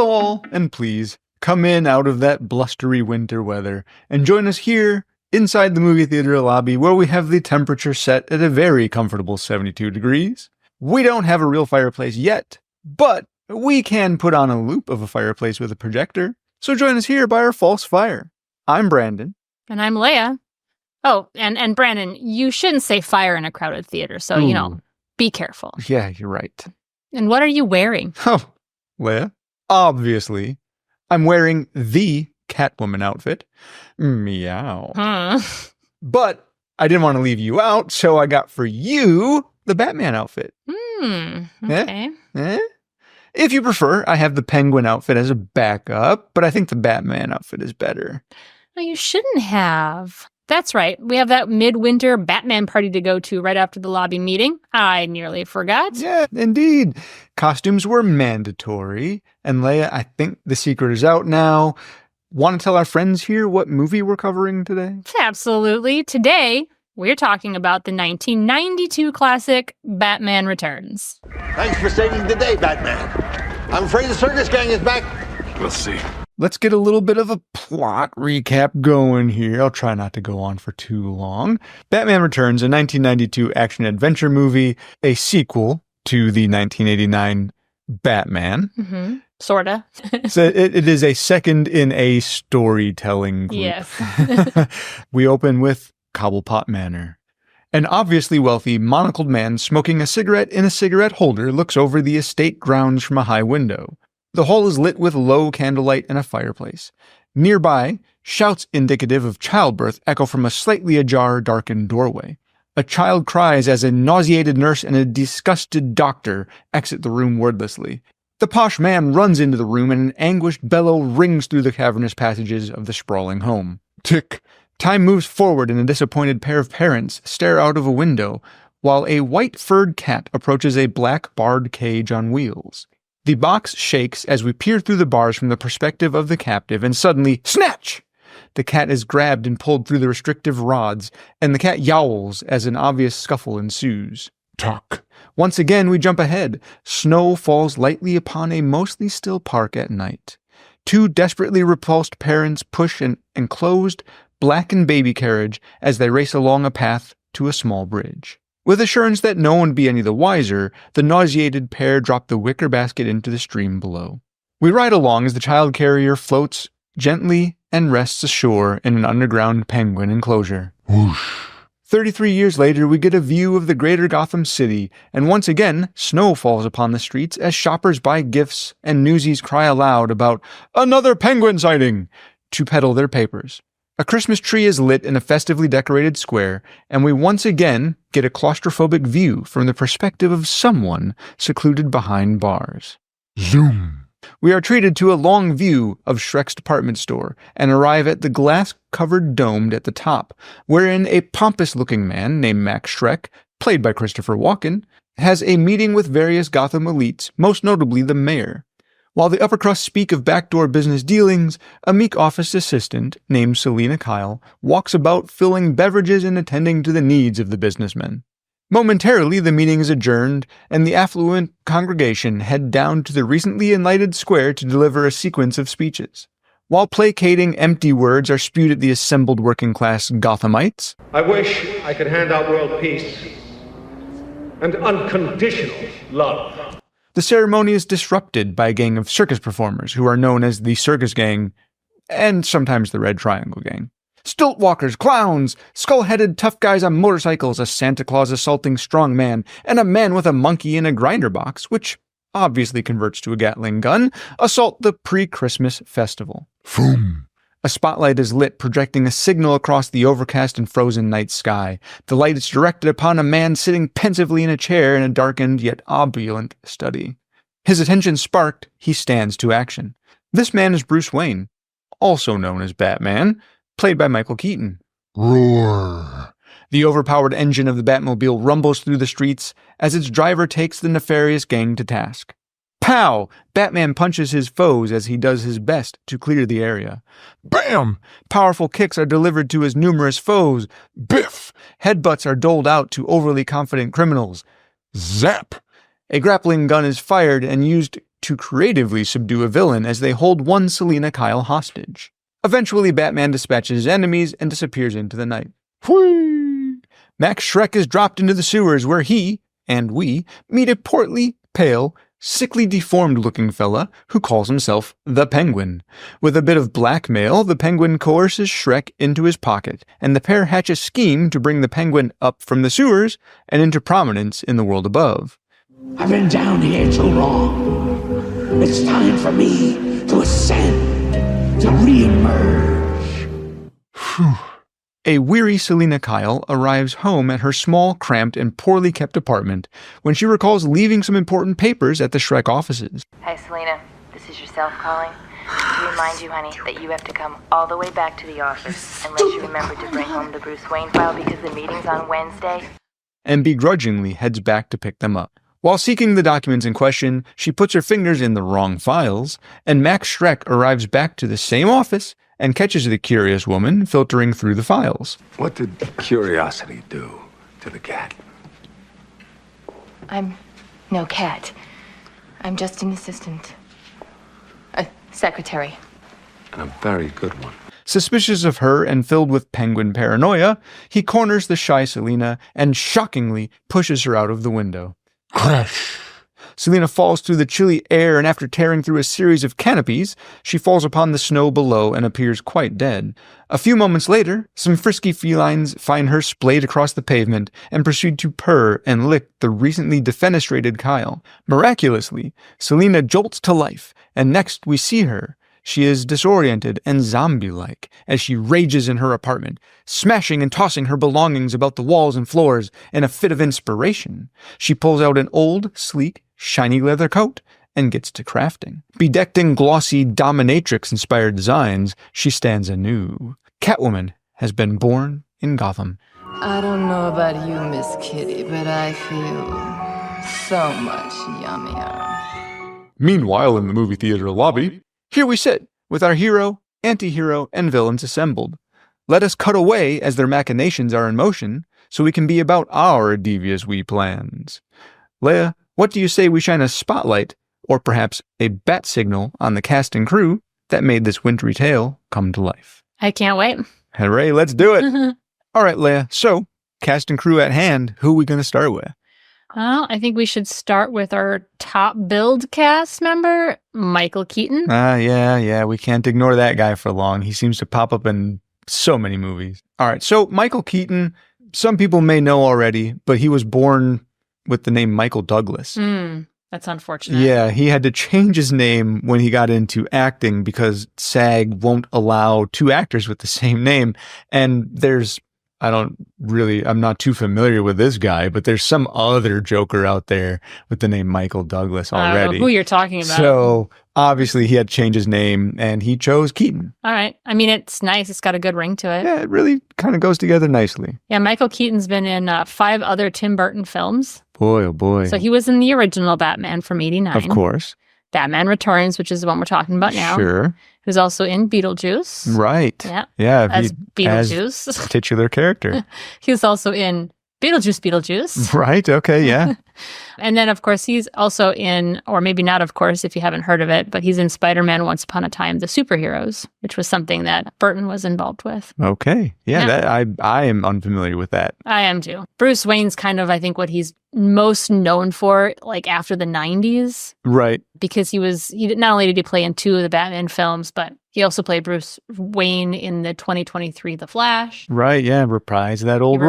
all, and please, come in out of that blustery winter weather and join us here inside the movie theater lobby where we have the temperature set at a very comfortable 72 degrees. We don't have a real fireplace yet, but we can put on a loop of a fireplace with a projector. So join us here by our false fire. I'm Brandon. And I'm Leah. Oh, and Brandon, you shouldn't say fire in a crowded theater, so, be careful. Yeah, you're right. And what are you wearing? Oh, Leah, obviously, I'm wearing the Catwoman outfit. Meow. But I didn't want to leave you out, so I got for you the Batman outfit. Okay. If you prefer, I have the Penguin outfit as a backup, but I think the Batman outfit is better. No, you shouldn't have. That's right. We have that midwinter Batman party to go to right after the lobby meeting. I nearly forgot. Yeah, indeed. Costumes were mandatory. And Leia, I think the secret is out now. Want to tell our friends here what movie we're covering today? Absolutely. Today, we're talking about the 1992 classic Batman Returns. Thanks for saving the day, Batman. I'm afraid the circus gang is back. We'll see. Let's get a little bit of a plot recap going here. I'll try not to go on for too long. Batman Returns, a 1992 action-adventure movie, a sequel to the 1989 Batman. Sorta. So it is a second in a storytelling group. Yes. We open with Cobblepot Manor. An obviously wealthy, monocled man smoking a cigarette in a cigarette holder looks over the estate grounds from a high window. The hall is lit with low candlelight and a fireplace. Nearby, shouts indicative of childbirth echo from a slightly ajar, darkened doorway. A child cries as a nauseated nurse and a disgusted doctor exit the room wordlessly. The posh man runs into the room and an anguished bellow rings through the cavernous passages of the sprawling home. Tick! Time moves forward and a disappointed pair of parents stare out of a window, while a white-furred cat approaches a black barred cage on wheels. The box shakes as we peer through the bars from the perspective of the captive, and suddenly, snatch! The cat is grabbed and pulled through the restrictive rods, and the cat yowls as an obvious scuffle ensues. Tuck. Once again, we jump ahead. Snow falls lightly upon a mostly still park at night. Two desperately repulsed parents push an enclosed, blackened baby carriage as they race along a path to a small bridge. With assurance that no one be any the wiser, the nauseated pair drop the wicker basket into the stream below. We ride along as the child carrier floats gently and rests ashore in an underground penguin enclosure. Whoosh. 33 years later, we get a view of the greater Gotham City, and once again, snow falls upon the streets as shoppers buy gifts and newsies cry aloud about another penguin sighting to peddle their papers. A Christmas tree is lit in a festively decorated square, and we once again get a claustrophobic view from the perspective of someone secluded behind bars. Zoom! We are treated to a long view of Shreck's department store and arrive at the glass-covered dome at the top, wherein a pompous-looking man named Max Shreck, played by Christopher Walken, has a meeting with various Gotham elites, most notably the mayor. While the upper crust speak of backdoor business dealings, a meek office assistant named Selena Kyle walks about filling beverages and attending to the needs of the businessmen. Momentarily, the meeting is adjourned, and the affluent congregation head down to the recently enlightened square to deliver a sequence of speeches. While placating empty words are spewed at the assembled working-class Gothamites, I wish I could hand out world peace and unconditional love. The ceremony is disrupted by a gang of circus performers who are known as the Circus Gang, and sometimes the Red Triangle Gang. Stilt walkers, clowns, skull-headed tough guys on motorcycles, a Santa Claus assaulting strong man, and a man with a monkey in a grinder box, which obviously converts to a Gatling gun, assault the pre-Christmas festival. Boom. A spotlight is lit, projecting a signal across the overcast and frozen night sky. The light is directed upon a man sitting pensively in a chair in a darkened yet opulent study. His attention sparked, he stands to action. This man is Bruce Wayne, also known as Batman, played by Michael Keaton. Roar! The overpowered engine of the Batmobile rumbles through the streets as its driver takes the nefarious gang to task. Pow! Batman punches his foes as he does his best to clear the area. Bam! Powerful kicks are delivered to his numerous foes. Biff! Headbutts are doled out to overly confident criminals. Zap! A grappling gun is fired and used to creatively subdue a villain as they hold one Selina Kyle hostage. Eventually, Batman dispatches his enemies and disappears into the night. Whee! Max Shreck is dropped into the sewers where he, and we, meet a portly, pale, sickly deformed-looking fella who calls himself the Penguin. With a bit of blackmail, the Penguin coerces Shreck into his pocket, and the pair hatch a scheme to bring the Penguin up from the sewers and into prominence in the world above. I've been down here too long. It's time for me to ascend, to re-emerge. A weary Selina Kyle arrives home at her small, cramped, and poorly kept apartment when she recalls leaving some important papers at the Shreck offices. Hi, Selina. This is yourself calling. To remind you, honey, that you have to come all the way back to the office unless you remember to bring home the Bruce Wayne file because the meeting's on Wednesday. And begrudgingly heads back to pick them up. While seeking the documents in question, she puts her fingers in the wrong files, and Max Shreck arrives back to the same office and catches the curious woman filtering through the files. What did curiosity do to the cat? I'm no cat. I'm just an assistant. A secretary. And a very good one. Suspicious of her and filled with Penguin paranoia, he corners the shy Selina and shockingly pushes her out of the window. Crash! Selina falls through the chilly air, and after tearing through a series of canopies, she falls upon the snow below and appears quite dead. A few moments later, some frisky felines find her splayed across the pavement and proceed to purr and lick the recently defenestrated Kyle. Miraculously, Selina jolts to life, and next we see her. She is disoriented and zombie-like as she rages in her apartment, smashing and tossing her belongings about the walls and floors in a fit of inspiration. She pulls out an old, sleek, shiny leather coat and gets to crafting. Bedecked in glossy dominatrix-inspired designs, she stands anew. Catwoman has been born in Gotham. I don't know about you, Miss Kitty, but I feel so much yummier. Meanwhile, in the movie theater lobby, here we sit, with our hero, anti-hero, and villains assembled. Let us cut away as their machinations are in motion, so we can be about our devious wee plans. Leah, what do you say we shine a spotlight, or perhaps a bat signal, on the cast and crew that made this wintry tale come to life? I can't wait. Hooray, let's do it! All right, Leah, so, cast and crew at hand, who are we going to start with? Well, I think we should start with our top billed cast member, Michael Keaton. Yeah, we can't ignore that guy for long. He seems to pop up in so many movies. All right, so Michael Keaton, some people may know already, but he was born with the name Michael Douglas. That's unfortunate. Yeah, he had to change his name when he got into acting because SAG won't allow two actors with the same name. And I'm not too familiar with this guy, but there's some other Joker out there with the name Michael Douglas already. I don't know who you're talking about. So obviously he had to change his name and he chose Keaton. All right. I mean, it's nice. It's got a good ring to it. Yeah, it really kind of goes together nicely. Yeah, Michael Keaton's been in 5 other Tim Burton films. Boy, oh boy. So he was in the original Batman from '89. Of course. Batman Returns, which is the one we're talking about now. Sure. He was also in Beetlejuice. Right. Yeah. As Beetlejuice. As titular character. He was also in Beetlejuice. Right. Okay. Yeah. And then, of course, he's also in, or maybe not, of course, if you haven't heard of it, but he's in Spider-Man Once Upon a Time, The Superheroes, which was something that Burton was involved with. Okay. Yeah. I am unfamiliar with that. I am too. Bruce Wayne's kind of, I think, what he's most known for, like after the 90s. Right. Because not only did he play in 2 of the Batman films, but he also played Bruce Wayne in the 2023 The Flash. Right, yeah, reprised that old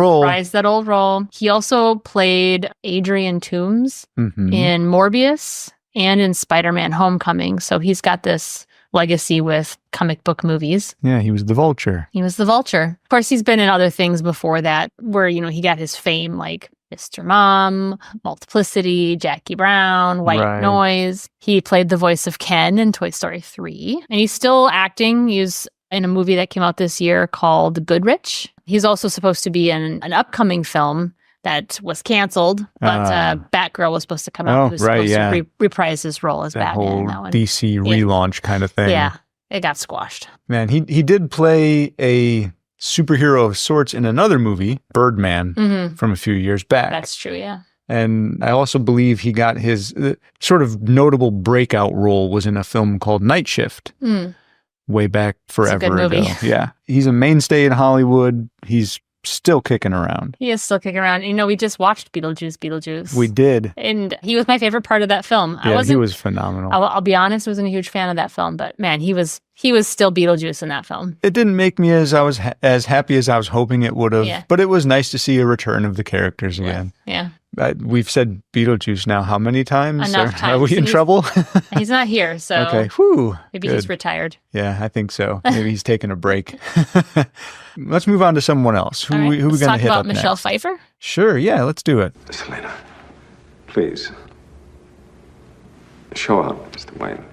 role. He also played Adrian Toomes in Morbius and in Spider-Man Homecoming. So he's got this legacy with comic book movies. Yeah, he was the Vulture. Of course, he's been in other things before that where, he got his fame, like Mr. Mom, Multiplicity, Jackie Brown, White Noise. He played the voice of Ken in Toy Story 3. And he's still acting. He's in a movie that came out this year called Goodrich. He's also supposed to be in an upcoming film that was canceled, but Batgirl was supposed to come out. He was supposed to reprise his role as that Batman. Whole In that one. DC relaunch kind of thing. Yeah, it got squashed. Man, he did play a superhero of sorts in another movie, Birdman, from a few years back. That's true, yeah. And I also believe he got his sort of notable breakout role was in a film called Night Shift. Way back forever It's a good ago. movie. Yeah. He's a mainstay in Hollywood. He's still kicking around. He is still kicking around. You know, we just watched Beetlejuice. We did. And he was my favorite part of that film. Yeah, he was phenomenal. I'll be honest, wasn't a huge fan of that film, but man, he was still Beetlejuice in that film. It didn't make me as as happy as I was hoping it would have, but it was nice to see a return of the characters again. Yeah. We've said Beetlejuice now how many times? Enough times. Are we in trouble? He's not here, so okay. Whew. Maybe Good. he's retired. Yeah, I think so. Maybe he's taking a break. Let's move on to someone else. Who we going to hit talk about up Michelle next? Pfeiffer? Sure, yeah, let's do it. Selena, please. Show out, Mr. Wayne.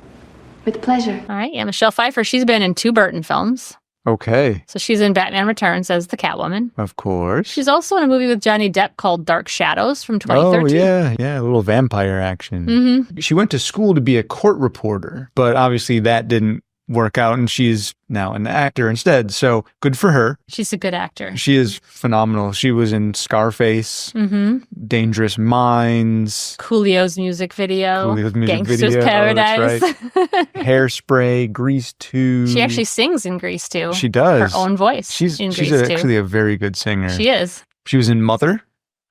With pleasure. All right, yeah, Michelle Pfeiffer. She's been in 2 Burton films. Okay. So she's in Batman Returns as the Catwoman. Of course. She's also in a movie with Johnny Depp called Dark Shadows from 2013. Oh, yeah, a little vampire action. She went to school to be a court reporter, but obviously that didn't work out, and she's now an actor instead, so good for her. She's a good actor. She is phenomenal. She was in Scarface, Dangerous Minds, Coolio's music video, Gangster's video. Paradise. Oh, that's right. Hairspray, Grease 2. She actually sings in Grease 2. She does. Her own voice. She's in Grease 2. actually a very good singer. She is. She was in Mother.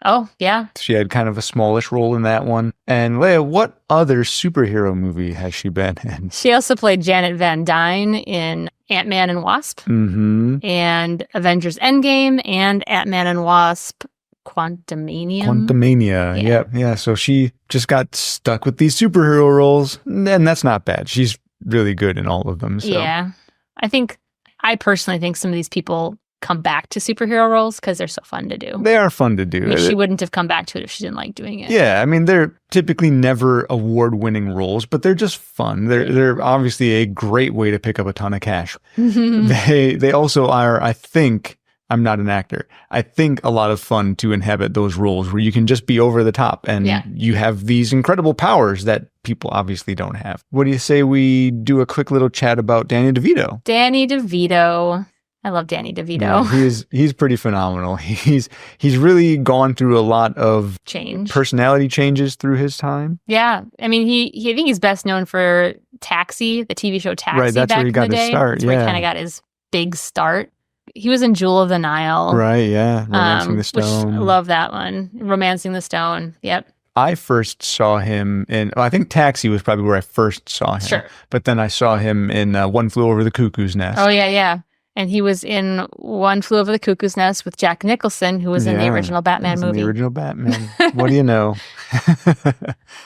Oh, yeah. She had kind of a smallish role in that one. And Leah, what other superhero movie has she been in? She also played Janet Van Dyne in Ant-Man and Wasp and Avengers Endgame and Ant-Man and Wasp Quantumania. Yeah. So she just got stuck with these superhero roles, and that's not bad. She's really good in all of them. So. Yeah. I personally think some of these people come back to superhero roles because they're so fun to do. They are fun to do. I mean, she wouldn't have come back to it if she didn't like doing it. Yeah, I mean, they're typically never award-winning roles, but they're just fun. They're obviously a great way to pick up a ton of cash. They also are, I think, I'm not an actor, I think a lot of fun to inhabit those roles where you can just be over the top and you have these incredible powers that people obviously don't have. What do you say we do a quick little chat about Danny DeVito? Danny DeVito. I love Danny DeVito. Yeah, he's pretty phenomenal. He's really gone through a lot of personality changes through his time. Yeah, I mean, I think he's best known for Taxi, the TV show Taxi. Right, that's back where he got his start. That's where he kind of got his big start. He was in Jewel of the Nile. Right. Yeah, Romancing the Stone. Which I love that one. Romancing the Stone. Yep. I first saw him in, I think Taxi was probably where I first saw him. Sure. But then I saw him in One Flew Over the Cuckoo's Nest. Oh, yeah. And he was in One Flew Over the Cuckoo's Nest with Jack Nicholson, who was in the original Batman movie. The original Batman. What do you know?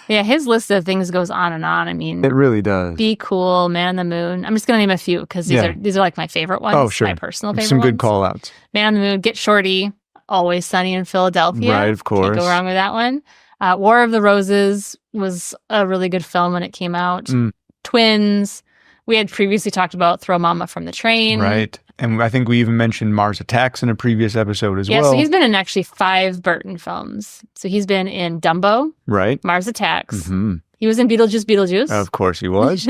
Yeah, his list of things goes on and on. I mean, it really does. Be Cool, Man on the Moon. I'm just going to name a few because these are like my favorite ones. Oh, sure. My personal favorite Some ones. good call outs. Man on the Moon, Get Shorty, Always Sunny in Philadelphia. Right, of course. Can't go wrong with that one. War of the Roses was a really good film when it came out. Twins. We had previously talked about Throw Mama from the Train. Right. And I think we even mentioned Mars Attacks in a previous episode as well. Yeah, so he's been in actually 5 Burton films. So he's been in Dumbo. Right. Mars Attacks. He was in Beetlejuice. Of course he was.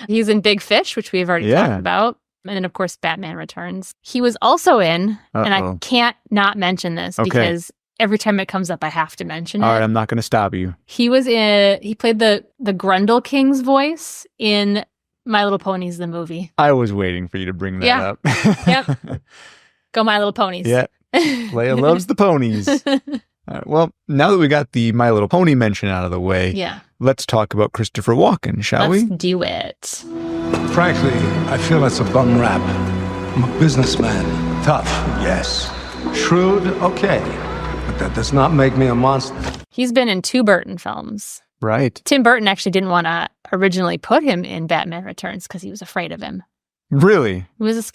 He's in Big Fish, which we've already talked about. And then, of course, Batman Returns. He was also in, and I can't not mention this because every time it comes up, I have to mention it. All right, I'm not going to stop you. He played the Grundle King's voice in My Little Ponies, the movie. I was waiting for you to bring that up. Yep. Go My Little Ponies. Yeah. Leia loves the ponies. Well, now that we got the My Little Pony mention out of the way, let's talk about Christopher Walken, shall we? Let's do it. Frankly, I feel it's a bum rap. I'm a businessman. Tough, yes. Shrewd, okay. But that does not make me a monster. He's been in 2 Burton films. Right. Tim Burton actually didn't want to originally put him in Batman Returns because he was afraid of him. Really? He was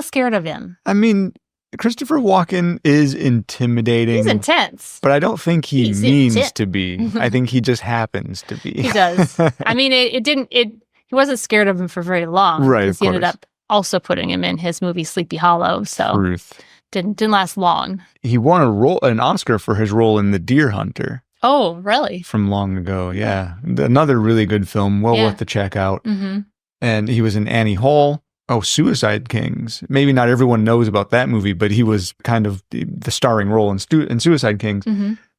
scared of him. I mean, Christopher Walken is intimidating. He's intense. But I don't think he means to be. I think he just happens to be. He does. I mean, he wasn't scared of him for very long. Right, because he ended up also putting him in his movie Sleepy Hollow. So Truth. Didn't last long. He won an Oscar for his role in The Deer Hunter. Oh, really? From long ago, yeah. Another really good film, well worth the check out. And he was in Annie Hall. Oh, Suicide Kings. Maybe not everyone knows about that movie, but he was kind of the starring role in Suicide Kings.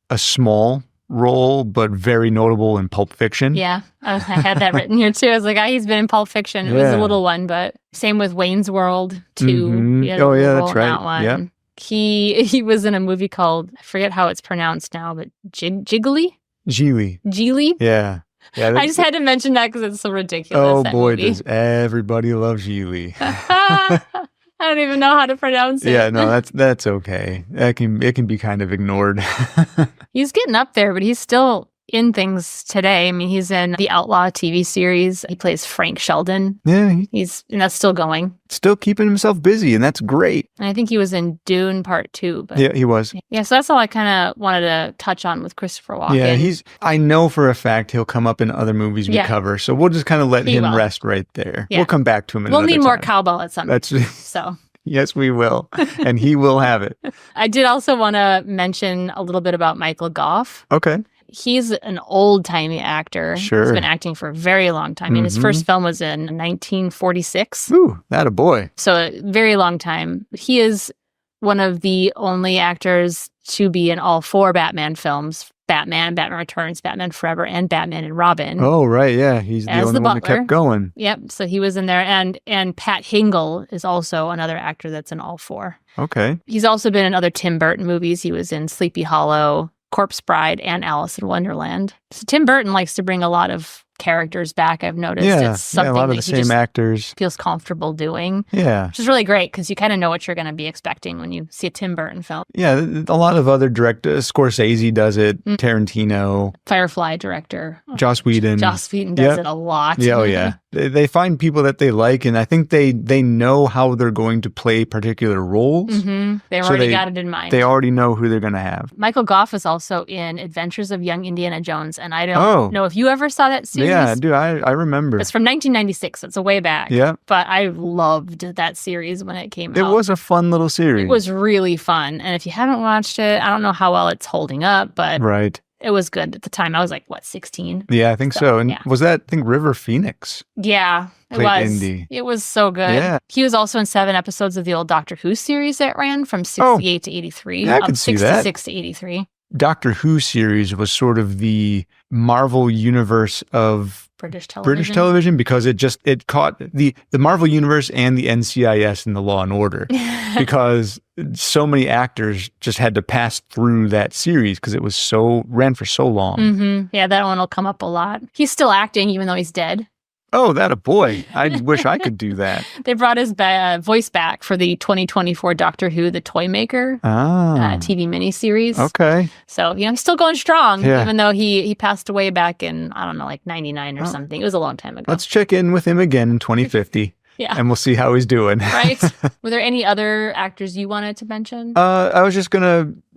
A small role, but very notable in Pulp Fiction. Yeah, I had that written here too. I was like, he's been in Pulp Fiction. It was a little one, but same with Wayne's World too. Mm-hmm. Oh yeah, that's right. That one. Yep. He was in a movie called, I forget how it's pronounced now, but Jiggly? Geely. Yeah. Yeah, I just had to mention that because it's so ridiculous. Oh that boy, movie. does everybody love Geely. I don't even know how to pronounce it. Yeah, no, that's okay. It can be kind of ignored. He's getting up there, but he's still in things today. I mean, he's in the Outlaw TV series. He plays Frank Sheldon. Yeah, and that's still going. Still keeping himself busy, and that's great. And I think he was in Dune Part 2. But yeah, he was. Yeah, so that's all I kind of wanted to touch on with Christopher Walken. Yeah, I know for a fact he'll come up in other movies we cover, so we'll just kind of let him rest right there. Yeah. We'll come back to him in We'll another need more time. cowbell at some point. So. Yes, we will. And he will have it. I did also want to mention a little bit about Michael Goff. Okay. He's an old-timey actor. Sure. He's been acting for a very long time. I mean, his first film was in 1946. Ooh, that a boy. So a very long time. He is one of the only actors to be in all 4 Batman films. Batman Returns, Batman Forever, and Batman and Robin. Oh, right, yeah. He's the only one that kept going. Yep, so he was in there. And Pat Hingle is also another actor that's in all 4. Okay. He's also been in other Tim Burton movies. He was in Sleepy Hollow, Corpse Bride, and Alice in Wonderland. So Tim Burton likes to bring a lot of characters back, I've noticed. Yeah, it's something a lot of that the he same actors. feels comfortable doing. Yeah. Which is really great because you kind of know what you're going to be expecting when you see a Tim Burton film. Yeah, a lot of other directors, Scorsese does it, Tarantino. Firefly director. Joss Whedon. Joss Whedon does it a lot. Yeah, oh yeah. They find people that they like, and I think they know how they're going to play particular roles. Mm-hmm. They've already got it in mind. They already know who they're going to have. Michael Goff is also in Adventures of Young Indiana Jones, and I don't know if you ever saw that series. Yeah, dude, I remember. It's from 1996, so it's a way back. Yeah. But I loved that series when it came out. It was a fun little series. It was really fun. And if you haven't watched it, I don't know how well it's holding up, but it was good at the time. I was like, 16? Yeah, I think so. And was that, I think, River Phoenix? Yeah, it was. Indy. It was so good. Yeah. He was also in 7 episodes of the old Doctor Who series that ran from 68 to 83. Yeah, I could see that. 66 to 83. Doctor Who series was sort of the Marvel universe of British television because it caught the Marvel universe and the NCIS and the Law and Order because so many actors just had to pass through that series because it was ran for so long. Mm-hmm. Yeah, that one will come up a lot. He's still acting even though he's dead. Oh, that a boy. I wish I could do that. They brought his voice back for the 2024 Doctor Who, The Toy Maker TV miniseries. Okay. So, he's still going strong, even though he passed away back in, I don't know, like 99 or something. It was a long time ago. Let's check in with him again in 2050. Yeah. And we'll see how he's doing. Right. Were there any other actors you wanted to mention? I was just going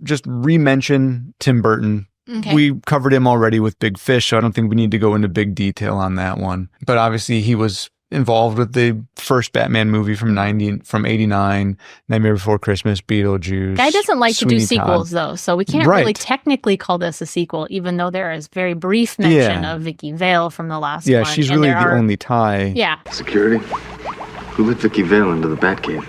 to re-mention Tim Burton. Okay. We covered him already with Big Fish, so I don't think we need to go into big detail on that one. But obviously, he was involved with the first Batman movie from 89, Nightmare Before Christmas, Beetlejuice. Guy doesn't like Sweeney to do sequels, though, so we can't really technically call this a sequel, even though there is very brief mention of Vicky Vale from the last one. Yeah, she's really the only tie. Yeah. Security? Who let Vicky Vale into the Batcave?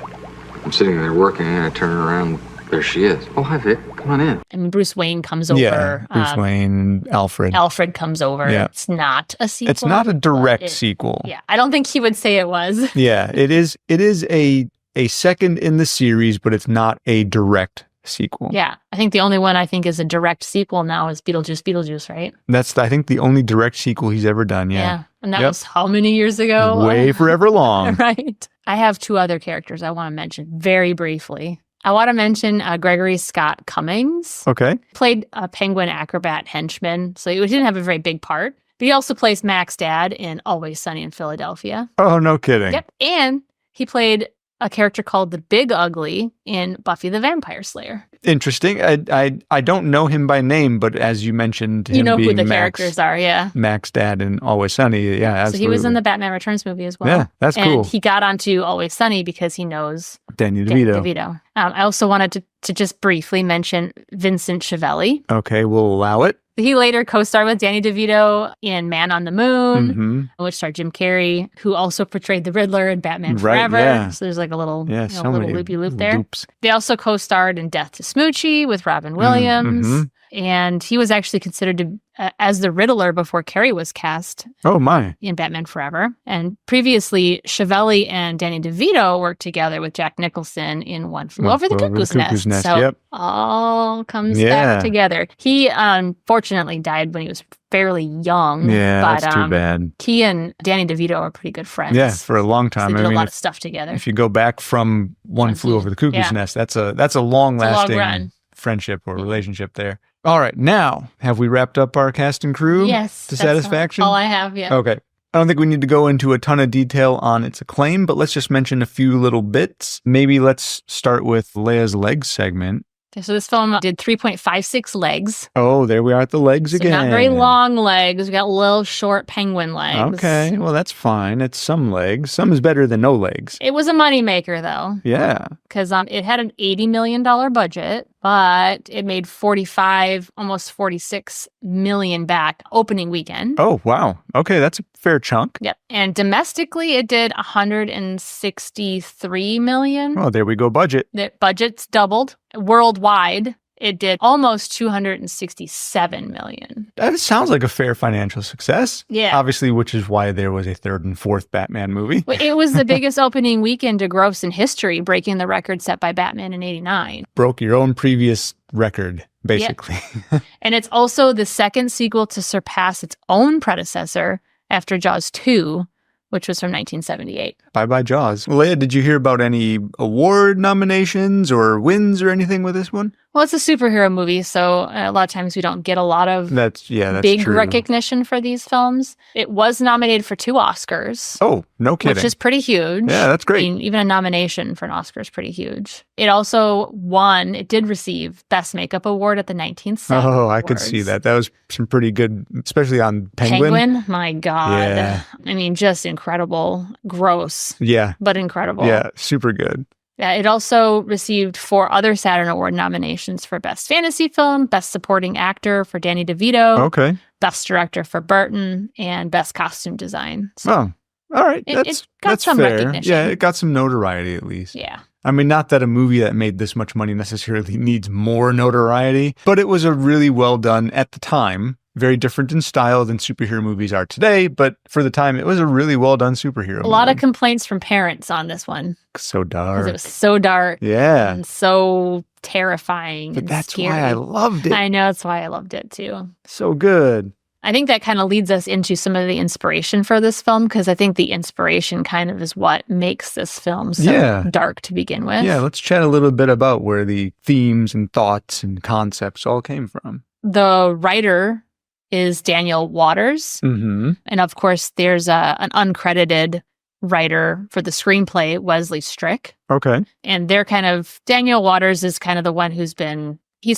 I'm sitting there working, and I turn around. There she is. Oh, hi, Vic. Come on in. I mean, Bruce Wayne comes over. Yeah, Bruce Wayne and Alfred. Alfred comes over. Yeah. It's not a sequel. It's not a direct sequel. Yeah, I don't think he would say it was. Yeah, it is a second in the series, but it's not a direct sequel. Yeah, I think the only one I think is a direct sequel now is Beetlejuice, right? That's, I think, the only direct sequel he's ever done, Yeah, and that was how many years ago? Way forever long. Right. I have 2 other characters I want to mention very briefly. I want to mention Gregory Scott Cummings. Okay. Played a penguin acrobat henchman, so he didn't have a very big part. But he also plays Mac's dad in Always Sunny in Philadelphia. Oh, no kidding. Yep. And he played a character called the Big Ugly in Buffy the Vampire Slayer. Interesting. I don't know him by name, but as you mentioned, him know being who the characters are, yeah. Mac's dad in Always Sunny, yeah, absolutely. So he was in the Batman Returns movie as well. Yeah, that's cool. And he got onto Always Sunny because he knows Danny DeVito. I also wanted to just briefly mention Vincent Schiavelli. Okay, we'll allow it. He later co-starred with Danny DeVito in Man on the Moon, which starred Jim Carrey, who also portrayed the Riddler in Batman Forever. Yeah. So there's like a little, little loopy-loop there. Loops. They also co-starred in Death to Smoochie with Robin Williams. And he was actually considered to as the Riddler before Carrie was cast Oh, my. in Batman Forever. And previously, Chevelle and Danny DeVito worked together with Jack Nicholson in One Flew Over the Cuckoo's Nest. So yep. all comes back together. He unfortunately died when he was fairly young. Yeah, but, that's too bad. He and Danny DeVito are pretty good friends. Yeah, for a long time. So they did a lot of stuff together. If you go back from One Flew Over the Cuckoo's Nest, that's a long-lasting friendship or relationship there. All right, now, have we wrapped up our cast and crew to satisfaction? All I have, yeah. Okay. I don't think we need to go into a ton of detail on its acclaim, but let's just mention a few little bits. Maybe let's start with Leia's legs segment. Okay, so this film did 3.56 legs. Oh, there we are at the legs again. Not very long legs. We got little short penguin legs. Okay, well, that's fine. It's some legs. Some is better than no legs. It was a moneymaker, though. Yeah. Because it had an $80 million budget, but it made almost $46 million back opening weekend. Oh, wow. Okay, that's a fair chunk. Yep. And domestically, it did $163 million. Oh, there we go, budget. The budget's doubled. Worldwide, it did almost $267 million. That sounds like a fair financial success. Yeah. Obviously, which is why there was a third and fourth Batman movie. It was the biggest opening weekend to gross in history, breaking the record set by Batman in '89. Broke your own previous record, basically. Yep. And it's also the second sequel to surpass its own predecessor after Jaws 2, which was from 1978. Bye-bye, Jaws. Leia, did you hear about any award nominations or wins or anything with this one? Well, it's a superhero movie, so a lot of times we don't get a lot of that's big true. recognition for these films. It was nominated for 2 Oscars. Oh, no kidding. Which is pretty huge. Yeah, that's great. I mean, even a nomination for an Oscar is pretty huge. It also it did receive Best Makeup Award at the 19th SAG Oh, I Awards. could see that. That was some pretty good, especially on Penguin. My God. Yeah. I mean, just incredible. Gross. Yeah. But incredible. Yeah, super good. Yeah, it also received 4 other Saturn Award nominations for Best Fantasy Film, Best Supporting Actor for Danny DeVito, Okay. Best Director for Burton, and Best Costume Design. So Oh, all right. it got that's some fair. recognition. Yeah, it got some notoriety at least. Yeah. I mean, not that a movie that made this much money necessarily needs more notoriety, but it was a really well done at the time. Very different in style than superhero movies are today, but for the time, it was a really well done superhero movie. A lot of complaints from parents on this one. So dark. Because it was so dark. Yeah. And so terrifying. But and that's scary. why I loved it. I know, that's why I loved it too. So good. I think that kind of leads us into some of the inspiration for this film, because I think the inspiration kind of is what makes this film so dark to begin with. Yeah, let's chat a little bit about where the themes and thoughts and concepts all came from. The writer is Daniel Waters. Mm-hmm. And of course, there's an uncredited writer for the screenplay, Wesley Strick. Okay. And Daniel Waters is kind of the one he's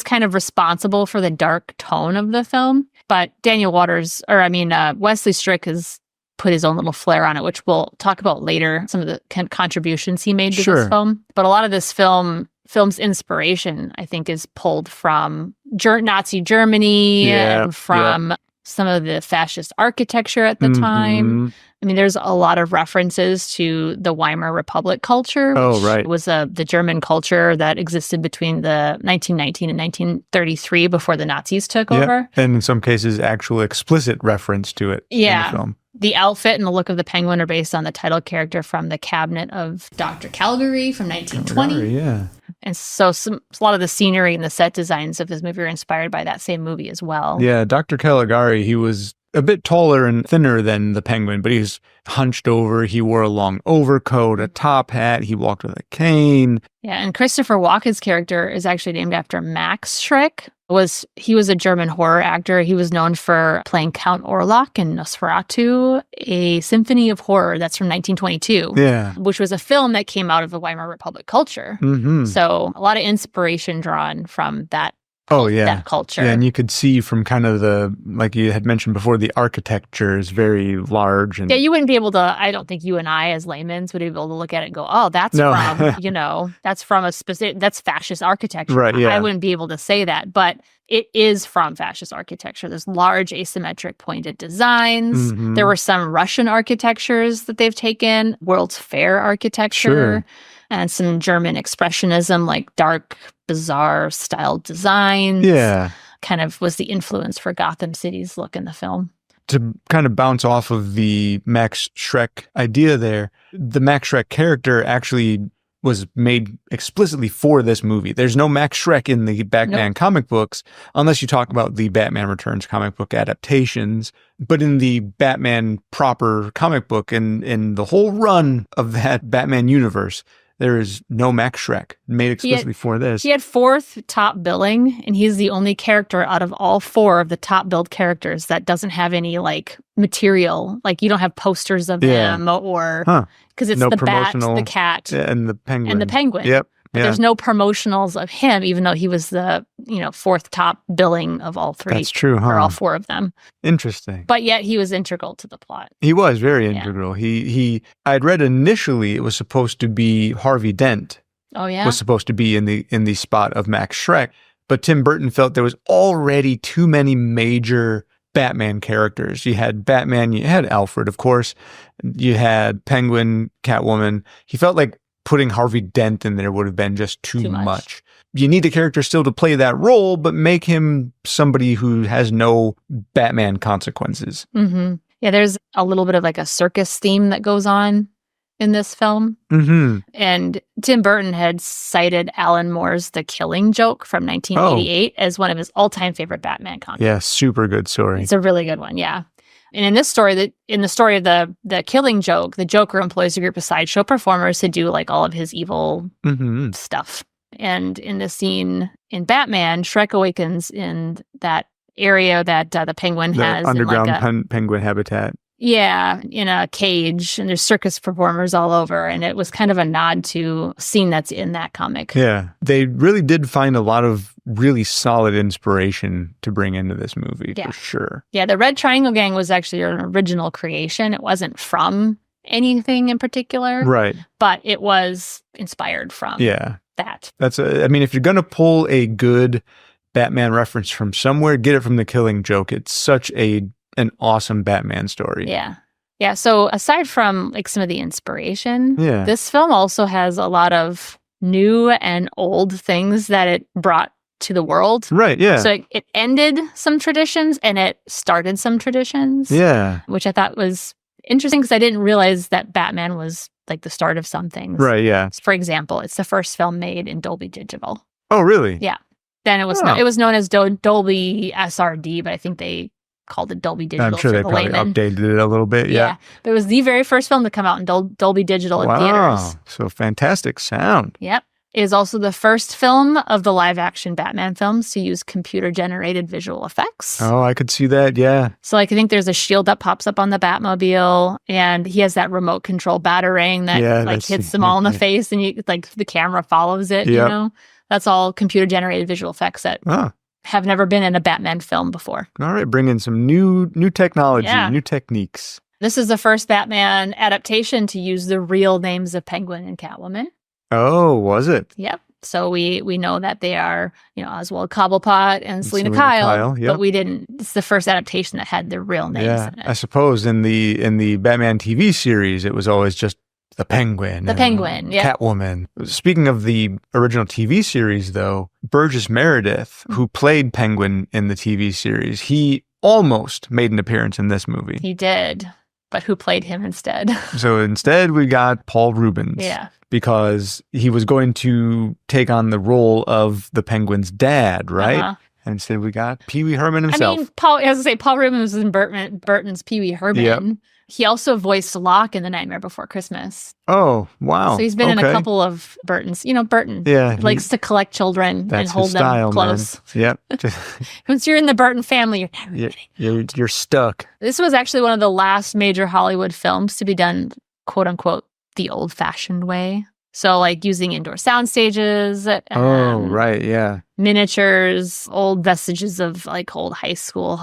kind of responsible for the dark tone of the film. But Wesley Strick has put his own little flair on it, which we'll talk about later, some of the contributions he made to this film. But a lot of this film's inspiration, I think, is pulled from Nazi Germany and from some of the fascist architecture at the time. I mean, there's a lot of references to the Weimar Republic culture, which was the German culture that existed between the 1919 and 1933 before the Nazis took over. And in some cases, actual explicit reference to it in the film. The outfit and the look of the penguin are based on the title character from The Cabinet of Dr. Caligari from 1920. And so a lot of the scenery and the set designs of this movie are inspired by that same movie as well. Yeah, Dr. Caligari, he was a bit taller and thinner than the penguin, but he's hunched over. He wore a long overcoat, a top hat. He walked with a cane. Yeah, and Christopher Walken's character is actually named after Max Shreck. He was a German horror actor. He was known for playing Count Orlok in Nosferatu, a symphony of horror that's from 1922. Yeah. Which was a film that came out of the Weimar Republic culture. Mm-hmm. So a lot of inspiration drawn from that. That culture. Yeah, and you could see from kind of like you had mentioned before, the architecture is very large. And you wouldn't be able to, I don't think you and I as laymen would be able to look at it and go, oh, that's from a specific, that's fascist architecture. Right, yeah. I wouldn't be able to say that, but it is from fascist architecture. There's large asymmetric pointed designs. Mm-hmm. There were some Russian architectures that they've taken, World's Fair architecture, and some German expressionism, like dark, bizarre styled designs. Yeah. kind of was the influence for Gotham City's look in the film. To kind of bounce off of the Max Shreck idea there, the Max Shreck character actually was made explicitly for this movie. There's no Max Shreck in the Batman comic books, unless you talk about the Batman Returns comic book adaptations. But in the Batman proper comic book and in the whole run of that Batman universe, there is no Max Shreck made explicitly for this. He had 4th top billing, and he's the only character out of all 4 of the top billed characters that doesn't have any like material. Like you don't have posters of him or because it's the bat, the cat, and the penguin. Yep. But there's no promotionals of him, even though he was the 4th top billing of all 3. That's true, huh? Or all 4 of them. Interesting. But yet he was integral to the plot. He was very integral. I'd read initially it was supposed to be Harvey Dent. Oh yeah. Was supposed to be in the spot of Max Shreck, but Tim Burton felt there was already too many major Batman characters. You had Batman, you had Alfred, of course. You had Penguin, Catwoman. He felt like putting Harvey Dent in there would have been just too much. You need the character still to play that role, but make him somebody who has no Batman consequences. Mm-hmm. Yeah, there's a little bit of like a circus theme that goes on in this film. Mm-hmm. And Tim Burton had cited Alan Moore's The Killing Joke from 1988 as one of his all-time favorite Batman comics. Yeah, super good story. It's a really good one, yeah. And in this story, in the story of the Killing Joke, the Joker employs a group of sideshow performers to do like all of his evil stuff. And in the scene in Batman, Shreck awakens in that area that the Penguin has. Underground penguin habitat. Yeah, in a cage, and there's circus performers all over, and it was kind of a nod to a scene that's in that comic. Yeah, they really did find a lot of really solid inspiration to bring into this movie, for sure. Yeah, the Red Triangle Gang was actually an original creation. It wasn't from anything in particular. Right. But it was inspired from that. If you're going to pull a good Batman reference from somewhere, get it from The Killing Joke. It's such an awesome Batman story. Yeah. Yeah. So aside from like some of the inspiration, this film also has a lot of new and old things that it brought to the world. Right. Yeah. So it ended some traditions and it started some traditions. Yeah. Which I thought was interesting because I didn't realize that Batman was like the start of some things. Right. Yeah. For example, it's the first film made in Dolby Digital. Oh, really? Yeah. Then it was it was known as Dolby SRD, but I think they called it Dolby Digital. I'm sure they probably updated it a little bit. Yeah. But it was the very first film to come out in Dolby Digital in theaters. So fantastic sound. Yep. It is also the first film of the live-action Batman films to use computer-generated visual effects. Oh, I could see that, yeah. So, like, I think there's a shield that pops up on the Batmobile, and he has that remote control batarang that hits them all in the face, and the camera follows it, you know? That's all computer-generated visual effects that have never been in a Batman film before. All right, bring in some new technology, new techniques. This is the first Batman adaptation to use the real names of Penguin and Catwoman. Oh, was it? Yep. So we know that they are, Oswald Cobblepot and Selena Kyle, but we didn't. It's the first adaptation that had their real names in it. I suppose in the Batman TV series, it was always just the Penguin. Catwoman. Speaking of the original TV series, though, Burgess Meredith, who played Penguin in the TV series, he almost made an appearance in this movie. He did, but who played him instead? So instead, we got Paul Reubens. Yeah. Because he was going to take on the role of the Penguin's dad, right? Uh-huh. And instead we got Pee Wee Herman himself. I mean, Paul Reubens was in Burton's Pee Wee Herman. Yep. He also voiced Locke in The Nightmare Before Christmas. Oh, wow. So he's been in a couple of Burtons. Burton likes to collect children and hold them close. Man. Yep. Once you're in the Burton family, you're stuck. This was actually one of the last major Hollywood films to be done, quote unquote, the old-fashioned way. So, like, using indoor sound stages. Miniatures, old vestiges of, like, old high school,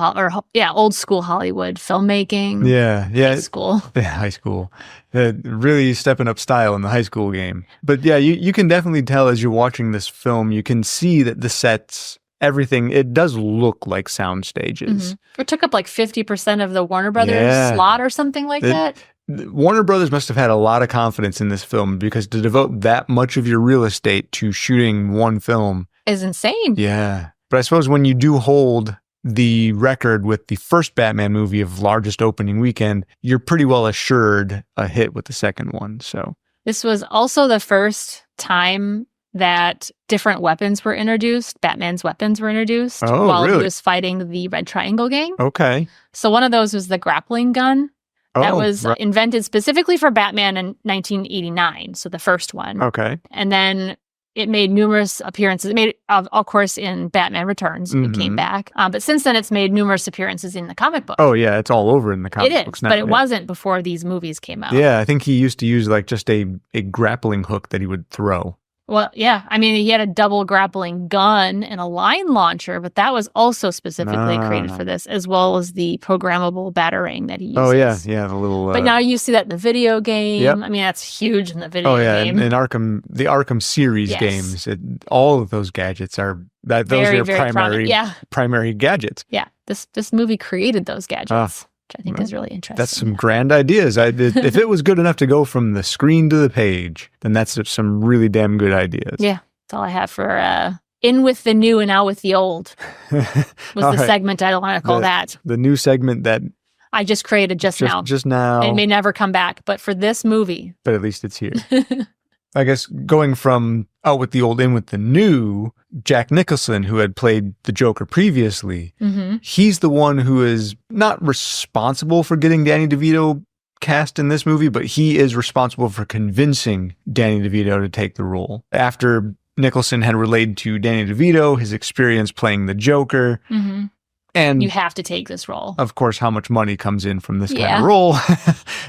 old school Hollywood filmmaking. Yeah. High school. Yeah, high school. Really stepping up style in the high school game. But, yeah, you can definitely tell as you're watching this film, you can see that the sets, everything, it does look like sound stages. Mm-hmm. It took up, like, 50% of the Warner Brothers slot or something like that. Warner Brothers must have had a lot of confidence in this film because to devote that much of your real estate to shooting one film is insane. Yeah. But I suppose when you do hold the record with the first Batman movie of largest opening weekend, you're pretty well assured a hit with the second one. So this was also the first time that different weapons were introduced. Batman's weapons were introduced while he was fighting the Red Triangle Gang. Okay. So one of those was the grappling gun that was invented specifically for Batman in 1989. So the first one. Okay. And then it made numerous appearances. It made, of course, in Batman Returns. It came back. But since then, it's made numerous appearances in the comic book. Oh, yeah. It's all over in the comic books now. But it wasn't before these movies came out. Yeah, I think he used to use like just a grappling hook that he would throw. Well, yeah. I mean, he had a double grappling gun and a line launcher, but that was also specifically created for this, as well as the programmable batarang that he uses. Oh, yeah. Yeah, the little... But now you see that in the video game. Yep. I mean, that's huge in the video game. In Arkham, the Arkham series games, all of those gadgets are... those very, are very primary gadgets. Yeah, this movie created those gadgets. Which I think is really interesting. That's some grand ideas. If it was good enough to go from the screen to the page, then that's some really damn good ideas. Yeah, that's all I have for In with the New and Out with the Old was the segment I want to call that. The new segment that I just created just now. Just now. And it may never come back, but for this movie. But at least it's here. I guess going from Out with the Old, In with the New, Jack Nicholson, who had played the Joker previously, he's the one who is not responsible for getting Danny DeVito cast in this movie, but he is responsible for convincing Danny DeVito to take the role. After Nicholson had relayed to Danny DeVito his experience playing the Joker, and you have to take this role. Of course, how much money comes in from this kind of role.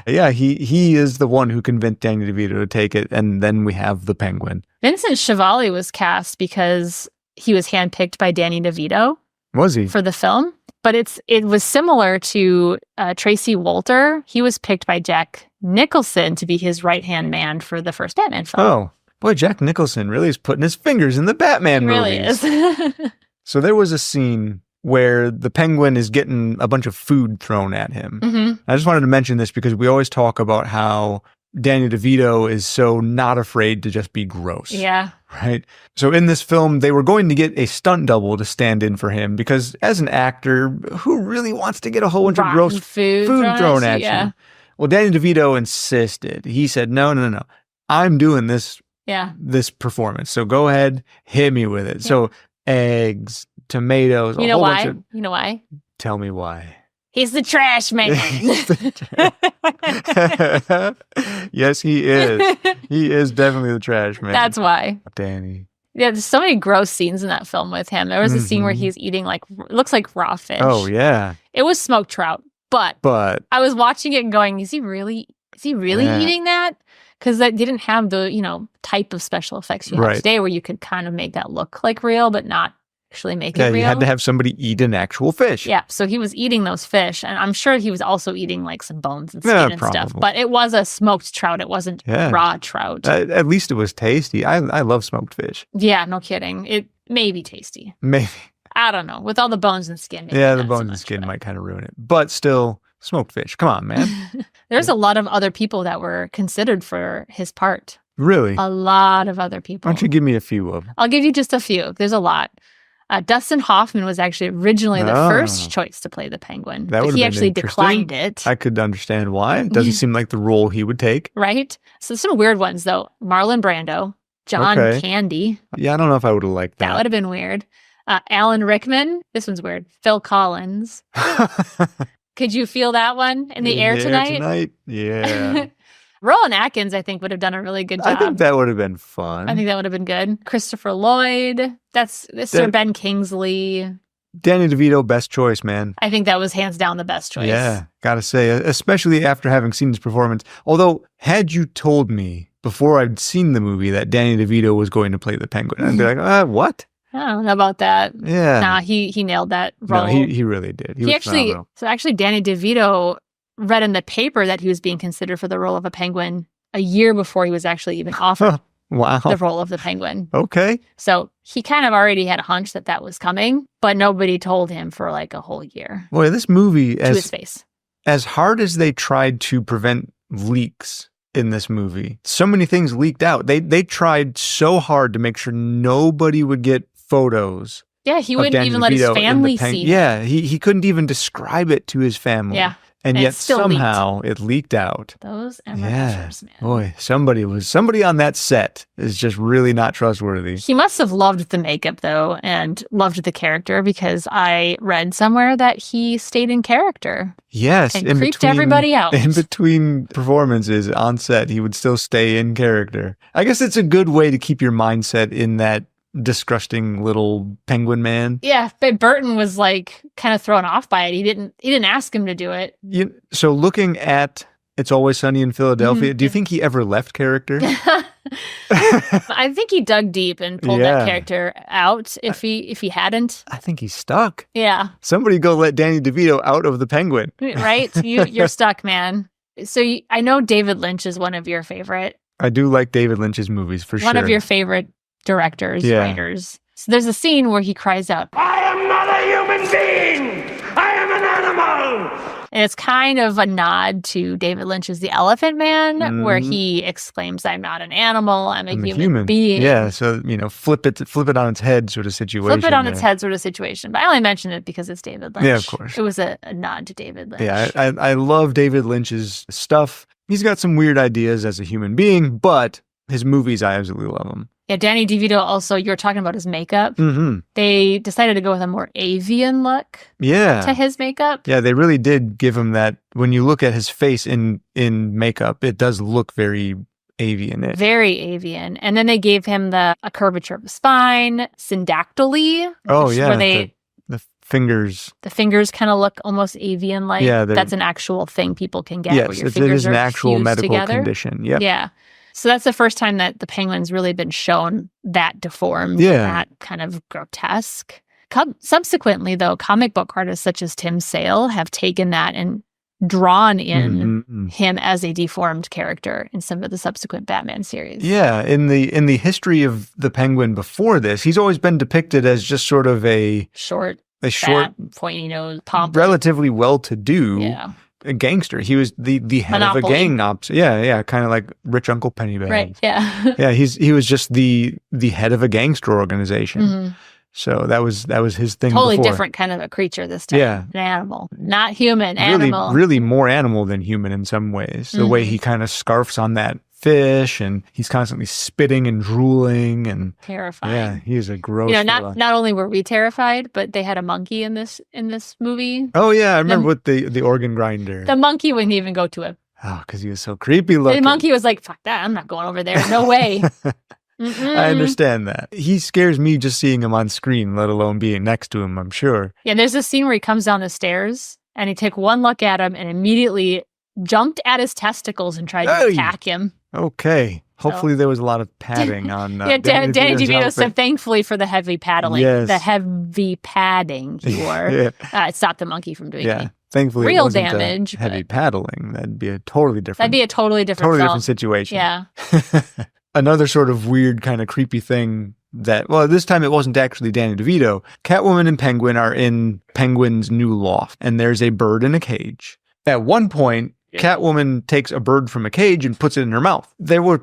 Yeah, he is the one who convinced Danny DeVito to take it, and then we have the Penguin. Vincent Schiavelli was cast because he was handpicked by Danny DeVito. Was he? For the film. But it was similar to Tracy Wolter. He was picked by Jack Nicholson to be his right-hand man for the first Batman film. Oh, boy, Jack Nicholson really is putting his fingers in the Batman movies. Really is. So there was a scene where the Penguin is getting a bunch of food thrown at him. I just wanted to mention this because we always talk about how Danny DeVito is so not afraid to just be gross. Yeah. Right? So in this film, they were going to get a stunt double to stand in for him because as an actor, who really wants to get a whole bunch of gross food thrown at you? Well, Danny DeVito insisted. He said, no. I'm doing this performance. So go ahead, hit me with it. Yeah. So eggs, tomatoes, you know why? You know why? Tell me why. He's the trash man. Yes, he is. He is definitely the trash man. That's why. Danny. Yeah, there's so many gross scenes in that film with him. There was a scene where he's eating looks like raw fish. Oh, yeah. It was smoked trout, but I was watching it and going, is he really eating that? Because that didn't have the, type of special effects you have today where you could kind of make that look like real, but not actually make it real. You had to have somebody eat an actual fish. Yeah, so he was eating those fish, and I'm sure he was also eating some bones and skin and stuff. But it was a smoked trout. It wasn't raw trout. At least it was tasty. I love smoked fish. Yeah, no kidding. It may be tasty. Maybe. I don't know. With all the bones and skin. Yeah, the bones and skin might kind of ruin it. But still, smoked fish. Come on, man. There's a lot of other people that were considered for his part. Really? A lot of other people. Why don't you give me a few of them? I'll give you just a few. There's a lot. Dustin Hoffman was actually originally the first choice to play the Penguin. But he actually declined it. I could understand why. It doesn't seem like the role he would take. Right? So some weird ones, though. Marlon Brando, John Candy. Yeah, I don't know if I would have liked that. That would have been weird. Alan Rickman. This one's weird. Phil Collins. Could you feel that one in the air tonight? Yeah. Rowan Atkins, I think, would have done a really good job. I think that would have been fun. I think that would have been good. Christopher Lloyd. That's Sir Ben Kingsley. Danny DeVito, best choice, man. I think that was hands down the best choice. Yeah, gotta say, especially after having seen his performance. Although, had you told me before I'd seen the movie that Danny DeVito was going to play the Penguin, I'd be like, what? I don't know about that. Yeah. Nah, he nailed that role. No, he really did. He was phenomenal. So actually, Danny DeVito read in the paper that he was being considered for the role of a Penguin a year before he was actually even offered the role of the Penguin. Okay. So he kind of already had a hunch that was coming, but nobody told him for a whole year. Boy, this movie, to his face. As hard as they tried to prevent leaks in this movie, so many things leaked out. They tried so hard to make sure nobody would get photos Yeah, he of wouldn't Danny even let his DeVito in family the see. Yeah, he couldn't even describe it to his family. Yeah. And And yet it still somehow it leaked out. Those Yeah, MFers, man. boy, somebody on that set is just really not trustworthy. He must have loved the makeup, though, and loved the character, because I read somewhere that he stayed in character. Yes, And creeped everybody out. In between performances on set, he would still stay in character. I guess it's a good way to keep your mindset in that disgusting little penguin man. Yeah, but Burton was like kind of thrown off by it. He didn't ask him to do it. So looking at It's Always Sunny in Philadelphia, do you think he ever left character? I think he dug deep and pulled that character out. If he hadn't, I think he's stuck. Yeah. Somebody go let Danny DeVito out of the Penguin. Right? You're stuck, man. So I know David Lynch is one of your favorite. I do like David Lynch's movies for sure. One of your favorite directors, writers. So there's a scene where he cries out, I am not a human being! I am an animal! and it's kind of a nod to David Lynch's The Elephant Man, where he exclaims, I'm not an animal, I'm a human being. Yeah, so, flip it on its head sort of situation. Flip it on its head sort of situation. But I only mentioned it because it's David Lynch. Yeah, of course. It was a nod to David Lynch. Yeah, I love David Lynch's stuff. He's got some weird ideas as a human being, but his movies, I absolutely love them. Yeah, Danny DeVito also, you were talking about his makeup. Mm-hmm. They decided to go with a more avian look to his makeup. Yeah, they really did give him that. When you look at his face in makeup, it does look very avian. Very avian. And then they gave him a curvature of the spine, syndactyly. Oh, yeah. Where the fingers. The fingers kind of look almost avian-like. Yeah, that's an actual thing people can get. Yes, where your it fingers is an are actual fused medical together. condition. Yep. Yeah. So that's the first time that the penguin's really been shown that deformed, that kind of grotesque. Subsequently, though, comic book artists such as Tim Sale have taken that and drawn in him as a deformed character in some of the subsequent Batman series. Yeah, in the history of the Penguin before this, he's always been depicted as just sort of a short, pointy nose, pompous, relatively well-to-do a gangster. He was the head of a gang ops. Yeah, kind of like Rich Uncle Pennybags. Right. Yeah. Yeah, he was just the head of a gangster organization. Mm-hmm. So that was his thing. Totally before. different kind of a creature this time. Yeah. An animal, not human. Animal. Really more animal than human in some ways. The way he kind of scarfs on that fish, and he's constantly spitting and drooling, and terrifying. Yeah, he is a gross. Not only were we terrified, but they had a monkey in this movie. Oh yeah, I remember with the organ grinder. The monkey wouldn't even go to it. Oh, because he was so creepy looking. The monkey was like, "Fuck that! I'm not going over there. No way." I understand that. He scares me just seeing him on screen, let alone being next to him, I'm sure. Yeah, there's a scene where he comes down the stairs and he took one look at him and immediately jumped at his testicles and tried to attack him. Okay. Hopefully there was a lot of padding on Danny DeVito said, thankfully for the heavy paddling. Yes. The heavy padding he wore. It stopped the monkey from doing anything. Thankfully real it wasn't damage. Heavy paddling. That'd be a totally different. That'd be a totally different situation. Yeah. Another sort of weird kind of creepy thing this time it wasn't actually Danny DeVito. Catwoman and Penguin are in Penguin's new loft, and there's a bird in a cage. At one point, Catwoman takes a bird from a cage and puts it in her mouth. There were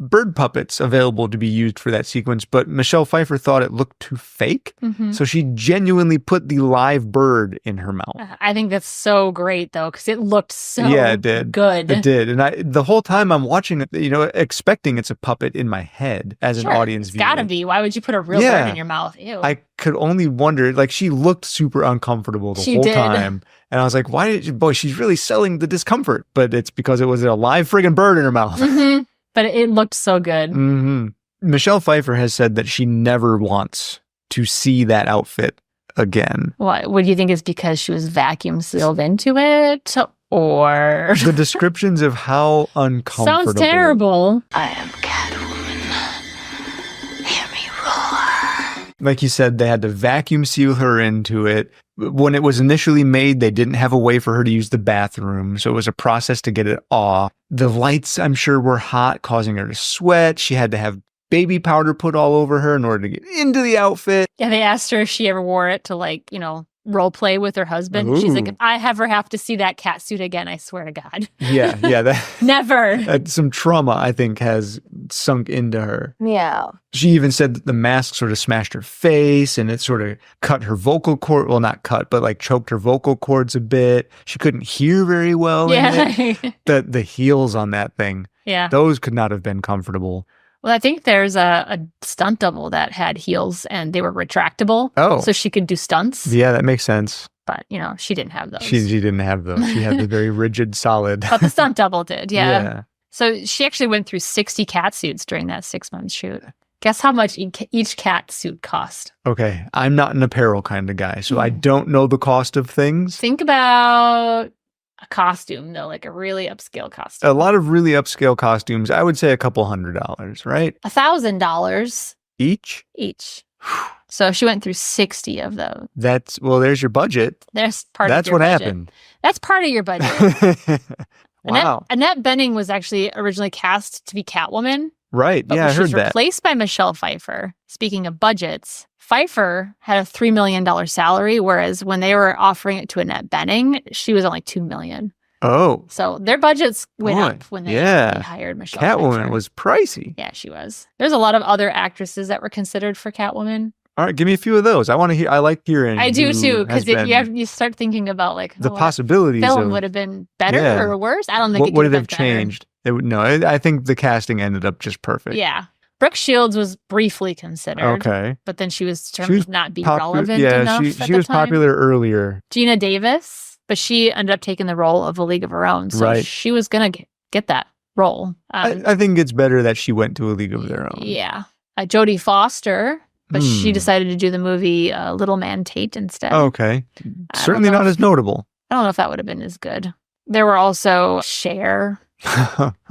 bird puppets available to be used for that sequence, but Michelle Pfeiffer thought it looked too fake. Mm-hmm. So she genuinely put the live bird in her mouth. I think that's so great, though, because it looked so good. It did. And the whole time I'm watching it, expecting it's a puppet in my head as an audience viewer. It's gotta be. Why would you put a real bird in your mouth? Ew. I could only wonder, she looked super uncomfortable the whole time. And I was like, she's really selling the discomfort. But it's because it was a live friggin' bird in her mouth. Mm-hmm. But it looked so good. Mm-hmm. Michelle Pfeiffer has said that she never wants to see that outfit again. What do you think is because she was vacuum sealed into it? Or the descriptions of how uncomfortable. Sounds terrible. I am Catwoman. Hear me roar. Like you said, they had to vacuum seal her into it. When it was initially made, they didn't have a way for her to use the bathroom, so it was a process to get it off. The lights, I'm sure, were hot, causing her to sweat. She had to have baby powder put all over her in order to get into the outfit. Yeah, they asked her if she ever wore it to role play with her husband. Ooh. She's like, if I ever have to see that cat suit again, I swear to God. Yeah. Never. Some trauma, I think, has sunk into her. Yeah. She even said that the mask sort of smashed her face and it sort of cut her vocal cord. Well, not cut, but like choked her vocal cords a bit. She couldn't hear very well. Yeah. In it. The heels on that thing. Yeah. Those could not have been comfortable. Well, I think there's a stunt double that had heels and they were retractable. Oh. So she could do stunts. Yeah, that makes sense. But, she didn't have those. She didn't have those. She had the very rigid, solid. But the stunt double did, yeah. Yeah. So she actually went through 60 cat suits during that 6-month shoot. Guess how much each cat suit cost? Okay, I'm not an apparel kind of guy, so I don't know the cost of things. Think about a costume, though, like a really upscale costume. A lot of really upscale costumes, I would say a couple $100s, right? $1,000 Each? each. So she went through 60 of those. There's your budget. That's part That's of your what budget. happened. That's part of your budget. Wow. Annette Bening was actually originally cast to be Catwoman. Right. But Yeah, I she heard was that. replaced by Michelle Pfeiffer. Speaking of budgets, Pfeiffer had a $3 million salary, whereas when they were offering it to Annette Bening, she was only $2 million. Oh. So their budgets went Boy, up when they hired Michelle Catwoman Pfeiffer. was pricey. Yeah, she was. There's a lot of other actresses that were considered for Catwoman. All right, give me a few of those. I want to hear. I like hearing. I do who too, has because been you start thinking about like the what possibilities. film would have been better or worse. I don't think What it would could it have changed? It would no. I think the casting ended up just perfect. Yeah. Brooke Shields was briefly considered. Okay. But then she was determined to not be relevant yeah, enough. she was popular earlier. Gina Davis, but she ended up taking the role of A League of Her Own. So she was going to get that role. I think it's better that she went to A League of Their Own. Yeah. Jodie Foster, but she decided to do the movie Little Man Tate instead. Okay. Certainly not as notable. I don't know if that would have been as good. There were also Cher.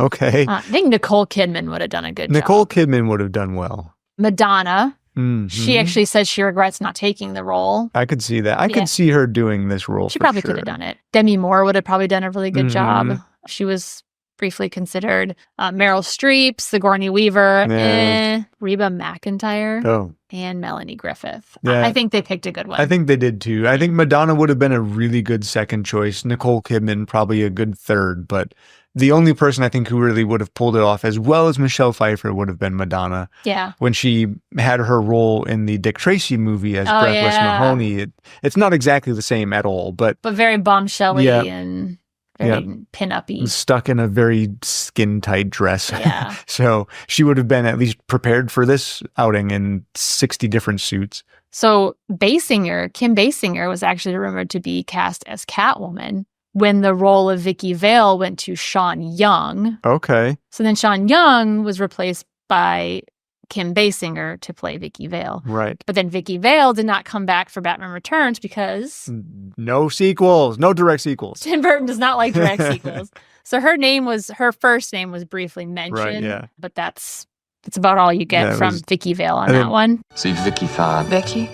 Okay. I think Nicole Kidman would have done a good job. Nicole Kidman would have done well. Madonna. Mm-hmm. She actually says she regrets not taking the role. I could see that. I could see her doing this role. She probably could have done it. Demi Moore would have probably done a really good job. She was briefly considered. Meryl Streep, Sigourney Weaver, Reba McEntire, and Melanie Griffith. Yeah. I think they picked a good one. I think they did too. I think Madonna would have been a really good second choice. Nicole Kidman probably a good third, but the only person I think who really would have pulled it off as well as Michelle Pfeiffer would have been Madonna. Yeah. When she had her role in the Dick Tracy movie as Breathless Mahoney, it's not exactly the same at all, but very bombshelly and very pin-up-y. Stuck in a very skin-tight dress. Yeah. So she would have been at least prepared for this outing in 60 different suits. So Kim Basinger was actually rumored to be cast as Catwoman when the role of Vicky Vale went to Sean Young. Okay. So then Sean Young was replaced by Kim Basinger to play Vicky Vale. Right. But then Vicky Vale did not come back for Batman Returns because no sequels, no direct sequels. Tim Burton does not like direct sequels. So her first name was briefly mentioned. Right, yeah. But that's about all you get from Vicky Vale on that one. See, Vicky thought. Vicky?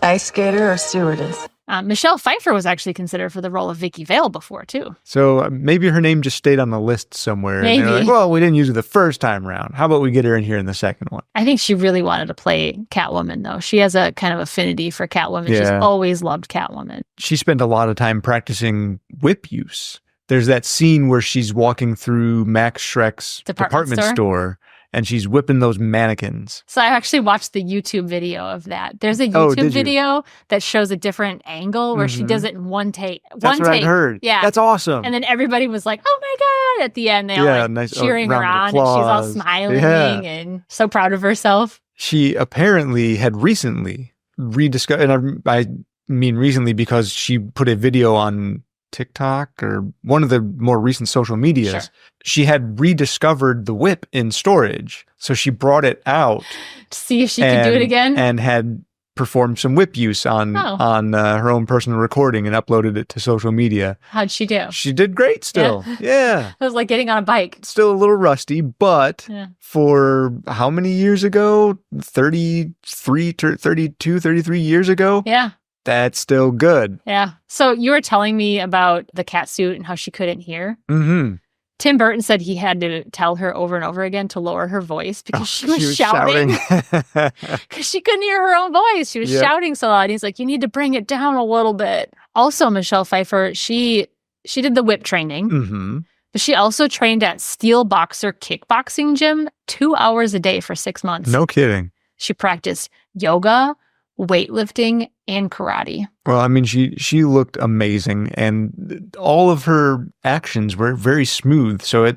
Ice skater or stewardess? Michelle Pfeiffer was actually considered for the role of Vicky Vale before, too. So maybe her name just stayed on the list somewhere. Maybe. And they're like, well, we didn't use her the first time round. How about we get her in here in the second one? I think she really wanted to play Catwoman, though. She has a kind of affinity for Catwoman. Yeah. She's always loved Catwoman. She spent a lot of time practicing whip use. There's that scene where she's walking through Max Shreck's department store and she's whipping those mannequins. So I actually watched the YouTube video of that. There's a YouTube video that shows a different angle where she does it in one take. That's what I heard. Yeah. That's awesome. And then everybody was like, oh my God. At the end, they all nice cheering her on and she's all smiling and so proud of herself. She apparently had recently rediscovered, and I mean recently because she put a video on TikTok or one of the more recent social medias. Sure. She had rediscovered the whip in storage. So she brought it out to see if she could do it again and had performed some whip use on her own personal recording and uploaded it to social media. How'd she do? She did great still. Yeah. It was like getting on a bike. Still a little rusty, but for how many years ago? 33 years ago? Yeah. That's still good. Yeah. So you were telling me about the cat suit and how she couldn't hear. Mm-hmm. Tim Burton said he had to tell her over and over again to lower her voice because she was shouting. Because she couldn't hear her own voice. She was shouting so loud. He's like, you need to bring it down a little bit. Also, Michelle Pfeiffer, she did the whip training. But she also trained at Steel Boxer Kickboxing Gym 2 hours a day for 6 months. No kidding. She practiced yoga, weightlifting, and karate. Well, I mean, she looked amazing, and all of her actions were very smooth. So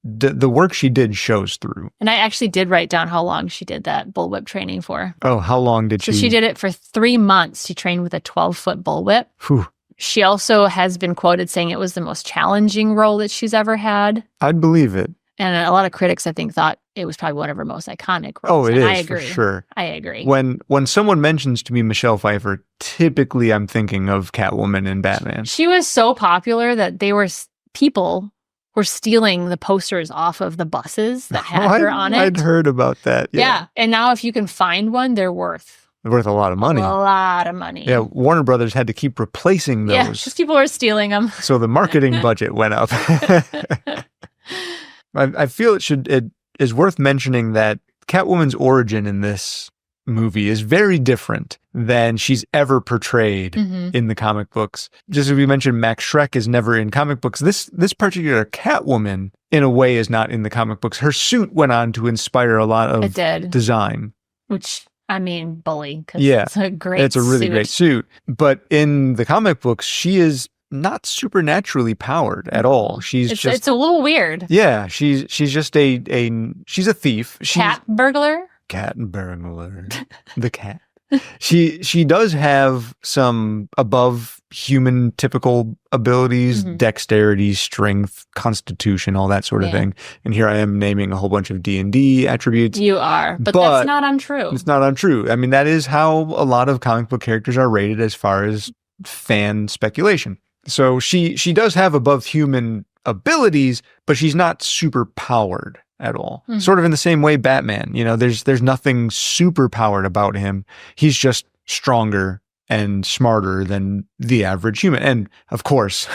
the work she did shows through. And I actually did write down how long she did that bullwhip training for. Oh, how long did she? So she did it for 3 months. She trained with a 12-foot bullwhip. Whew. She also has been quoted saying it was the most challenging role that she's ever had. I'd believe it. And a lot of critics, I think, thought it was probably one of her most iconic roles. Oh, it and is, I agree. for sure. I agree. When someone mentions to me Michelle Pfeiffer, typically I'm thinking of Catwoman and Batman. She was so popular that people were stealing the posters off of the buses that had her on it. I'd heard about that. Yeah. And now if you can find one, they're worth a lot of money. A lot of money. Yeah, Warner Brothers had to keep replacing those. Yeah, because people were stealing them. So the marketing budget went up. I feel it is worth mentioning that Catwoman's origin in this movie is very different than she's ever portrayed in the comic books. Just as we mentioned, Max Shreck is never in comic books. This particular Catwoman, in a way, is not in the comic books. Her suit went on to inspire a lot of design. Which, I mean, bully, because it's a great suit. It's a really great suit. But in the comic books, she is not supernaturally powered at all. It's a little weird. Yeah, she's just she's a thief. Cat burglar. The cat. She does have some above human typical abilities, dexterity, strength, constitution, all that sort of thing. And here I am naming a whole bunch of D&D attributes. You are, but that's not untrue. It's not untrue. I mean, that is how a lot of comic book characters are rated as far as fan speculation. So she does have above human abilities, but she's not super powered at all. Sort of in the same way Batman, there's nothing super powered about him. He's just stronger and smarter than the average human. And of course,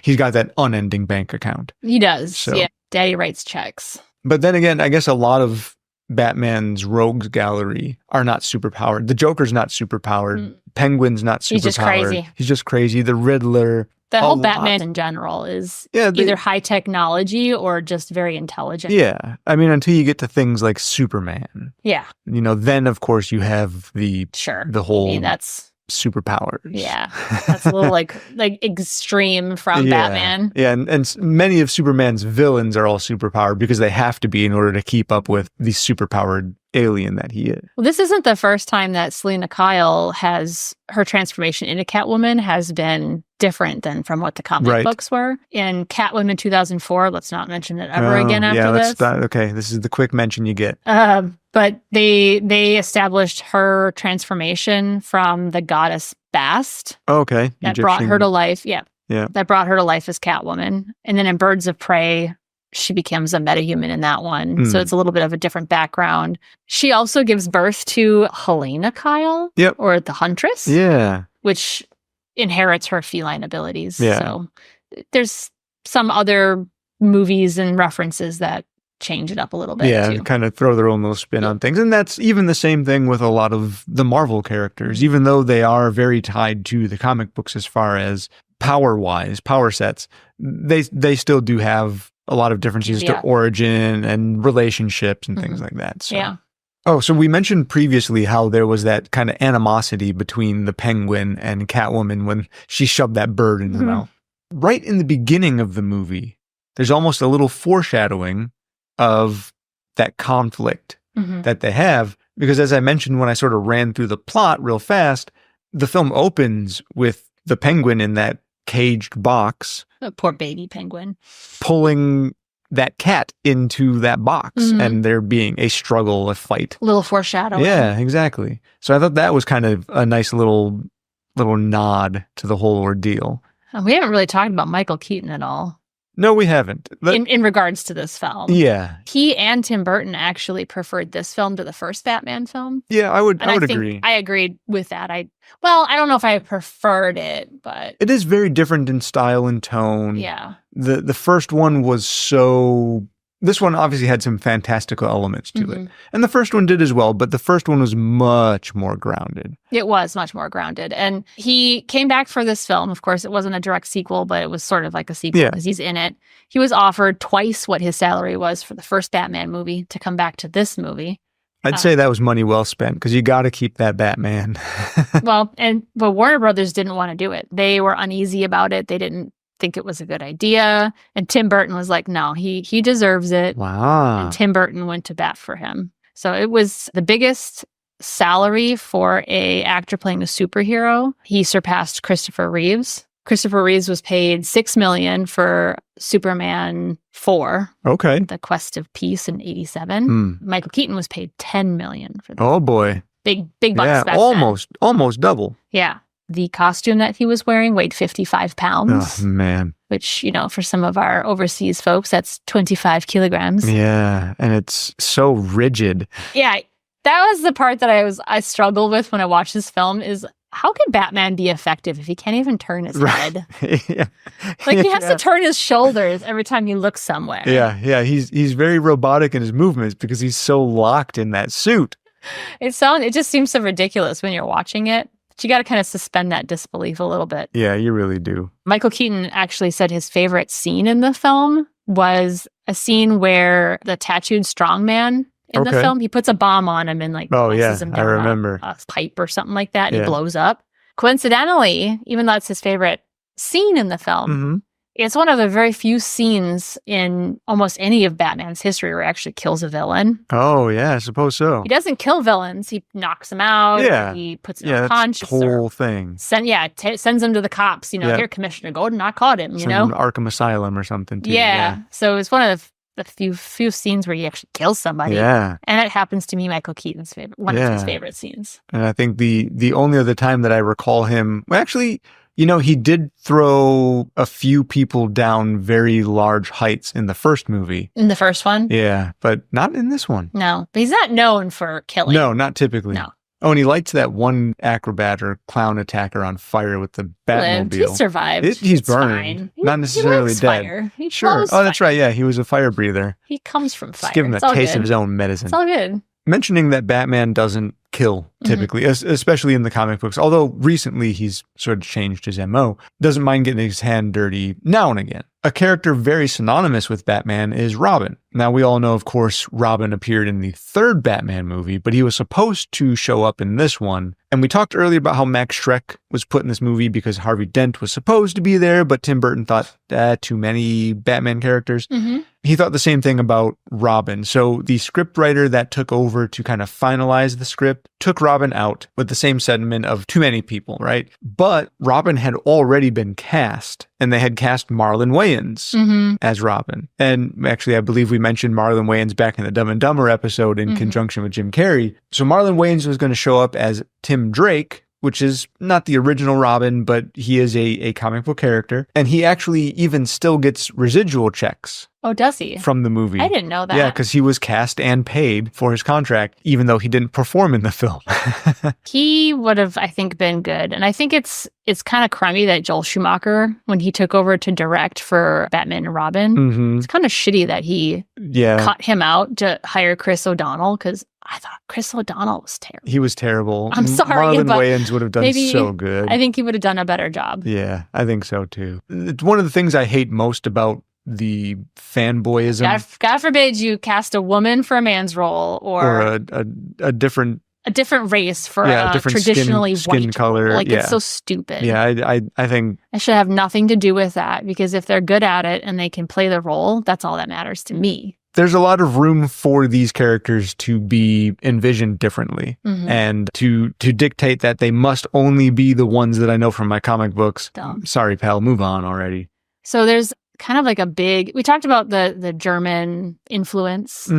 he's got that unending bank account. He does. So. Yeah. Daddy writes checks. But then again, I guess a lot of Batman's rogues gallery are not super powered. The Joker's not super powered. Penguin's not super powered. He's just crazy. The Riddler. The whole Batman in general is either high technology or just very intelligent. Yeah. I mean, until you get to things like Superman. Yeah. Then of course you have the whole that's superpowers. Yeah. That's a little like extreme from Batman. Yeah. And many of Superman's villains are all superpowered because they have to be in order to keep up with the superpowered alien that he is. Well, this isn't the first time that Selena Kyle her transformation into Catwoman has been different than from what the comic books were. In Catwoman 2004, let's not mention it ever again after this. Okay, this is the quick mention you get. But they established her transformation from the goddess Bast. Okay. That brought her to life. Yeah. That brought her to life as Catwoman. And then in Birds of Prey, she becomes a metahuman in that one. So it's a little bit of a different background. She also gives birth to Helena Kyle. Yep. Or the Huntress. Yeah. Which inherits her feline abilities. Yeah. So there's some other movies and references that change it up a little bit. Yeah, kind of throw their own little spin on things. And that's even the same thing with a lot of the Marvel characters, even though they are very tied to the comic books as far as power-wise, power sets, they still do have a lot of differences to origin and relationships and things like that. So. Yeah. Oh, so we mentioned previously how there was that kind of animosity between the Penguin and Catwoman when she shoved that bird in her mouth. Right in the beginning of the movie, there's almost a little foreshadowing of that conflict that they have. Because as I mentioned, when I sort of ran through the plot real fast, the film opens with the Penguin in that caged box. A poor baby penguin. Pulling that cat into that box and there being a struggle, a fight. A little foreshadowing. Yeah, exactly. So I thought that was kind of a nice little nod to the whole ordeal. We haven't really talked about Michael Keaton at all. No, we haven't. In regards to this film. Yeah. He and Tim Burton actually preferred this film to the first Batman film. Yeah, I would think agree. I agreed with that. I don't know if I preferred it, but it is very different in style and tone. yeah. The first one was so... This one obviously had some fantastical elements to it. And the first one did as well, but the first one was much more grounded. It was much more grounded. And he came back for this film. Of course, it wasn't a direct sequel, but it was sort of like a sequel because he's in it. He was offered twice what his salary was for the first Batman movie to come back to this movie. I'd say that was money well spent because you got to keep that Batman. But Warner Brothers didn't want to do it. They were uneasy about it. They didn't think it was a good idea. And Tim Burton was like, no, he deserves it. Wow. And Tim Burton went to bat for him. So it was the biggest salary for a actor playing a superhero. He surpassed Christopher Reeves. Christopher Reeves was paid $6 million for Superman 4. Okay. The Quest of Peace in '87. Michael Keaton was paid $10 million for that. Oh boy. Big bucks back almost double. Yeah. The costume that he was wearing weighed 55 pounds. Oh, man. Which, for some of our overseas folks, that's 25 kilograms. Yeah, and it's so rigid. Yeah, that was the part that I struggled with when I watched this film is how can Batman be effective if he can't even turn his head? Yeah. Like he has to turn his shoulders every time you look somewhere. Yeah. He's very robotic in his movements because he's so locked in that suit. It just seems so ridiculous when you're watching it. But you got to kind of suspend that disbelief a little bit. Yeah, you really do. Michael Keaton actually said his favorite scene in the film was a scene where the tattooed strongman in the film, he puts a bomb on him and tosses him down I remember. a pipe or something like that. And he blows up. Coincidentally, even though it's his favorite scene in the film, it's one of the very few scenes in almost any of Batman's history where he actually kills a villain. Oh, yeah, I suppose so. He doesn't kill villains. He knocks them out. Yeah. He puts them unconscious. Yeah, that's the whole thing. Sends them to the cops. Here, Commissioner Gordon, I caught him, Arkham Asylum or something, too. Yeah. So it's one of the few scenes where he actually kills somebody. Yeah. And it happens to be Michael Keaton's one of his favorite scenes. And I think the only other time that I recall him... Well, actually... he did throw a few people down very large heights in the first movie. In the first one? Yeah, but not in this one. No, but he's not known for killing. No, not typically. No. Oh, and he lights that one acrobat or clown attacker on fire with the Batmobile. He survived. He's It's burned. fine. Not necessarily he dead. Fire. He Sure. loves Oh, that's fire. right. Yeah, he was a fire breather. He comes from fire. Just give him a It's all taste good. of his own medicine. It's all good. Mentioning that Batman doesn't kill typically, especially in the comic books, although recently he's sort of changed his MO, doesn't mind getting his hand dirty now and again. A character very synonymous with Batman is Robin. Now, we all know, of course, Robin appeared in the third Batman movie, but he was supposed to show up in this one. And we talked earlier about how Max Shreck was put in this movie because Harvey Dent was supposed to be there, but Tim Burton thought, too many Batman characters. He thought the same thing about Robin. So the scriptwriter that took over to kind of finalize the script took Robin out with the same sentiment of too many people, right? But Robin had already been cast, and they had cast Marlon Wayans as Robin. And actually, I believe we mentioned Marlon Wayans back in the Dumb and Dumber episode in conjunction with Jim Carrey. So Marlon Wayans was going to show up as Tim Drake, which is not the original Robin, but he is a comic book character. And he actually even still gets residual checks. Oh, does he? From the movie. I didn't know that. Yeah, because he was cast and paid for his contract, even though he didn't perform in the film. He would have, I think, been good. And I think it's kind of crummy that Joel Schumacher, when he took over to direct for Batman and Robin, it's kind of shitty that he cut him out to hire Chris O'Donnell, because I thought Chris O'Donnell was terrible. He was terrible. I'm sorry, Marlon but Wayans would have done so good. I think he would have done a better job. Yeah, I think so too. It's one of the things I hate most about the fanboyism. God forbid you cast a woman for a man's role or a different race for a different traditionally skin white color. role. It's so stupid. Yeah, I think it should have nothing to do with that, because if they're good at it and they can play the role, that's all that matters to me. There's a lot of room for these characters to be envisioned differently and to dictate that they must only be the ones that I know from my comic books. Dumb. Sorry, pal, move on already. So there's kind of like we talked about the German influence.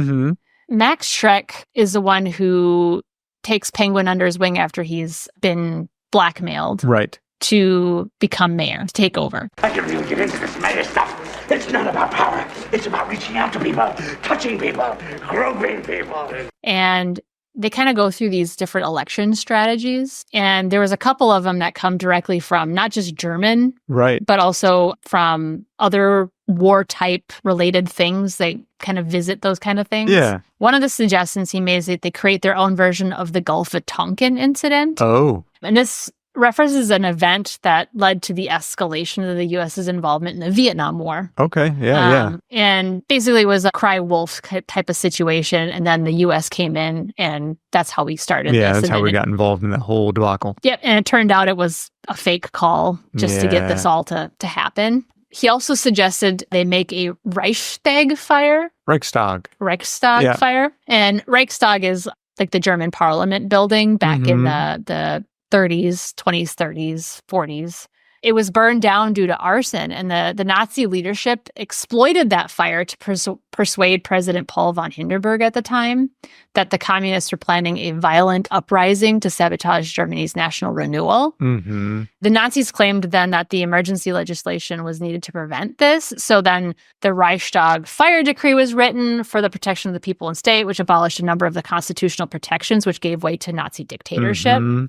Max Shreck is the one who takes Penguin under his wing after he's been blackmailed. Right. To become mayor, to take over. I can really get into this mayor stuff. It's not about power. It's about reaching out to people, touching people, groping people. And they kind of go through these different election strategies. And there was a couple of them that come directly from not just German, Right. but also from other war type related things. They kind of visit those kind of things. Yeah. One of the suggestions he made is that they create their own version of the Gulf of Tonkin incident. Oh. And this references an event that led to the escalation of the U.S.'s involvement in the Vietnam War. Okay. Yeah. And basically it was a cry wolf type of situation. And then the U.S. came in, and that's how we started this. That's And how then we got involved in that whole debacle. Yep. And it turned out it was a fake call just to get this all to happen. He also suggested they make a Reichstag fire. Reichstag Fire. And Reichstag is like the German parliament building back in the 30s, 20s, 30s, 40s. It was burned down due to arson, and the Nazi leadership exploited that fire to persuade President Paul von Hindenburg at the time that the communists were planning a violent uprising to sabotage Germany's national renewal. Mm-hmm. The Nazis claimed then that the emergency legislation was needed to prevent this. So then the Reichstag fire decree was written for the protection of the people and state, which abolished a number of the constitutional protections, which gave way to Nazi dictatorship. Mm-hmm.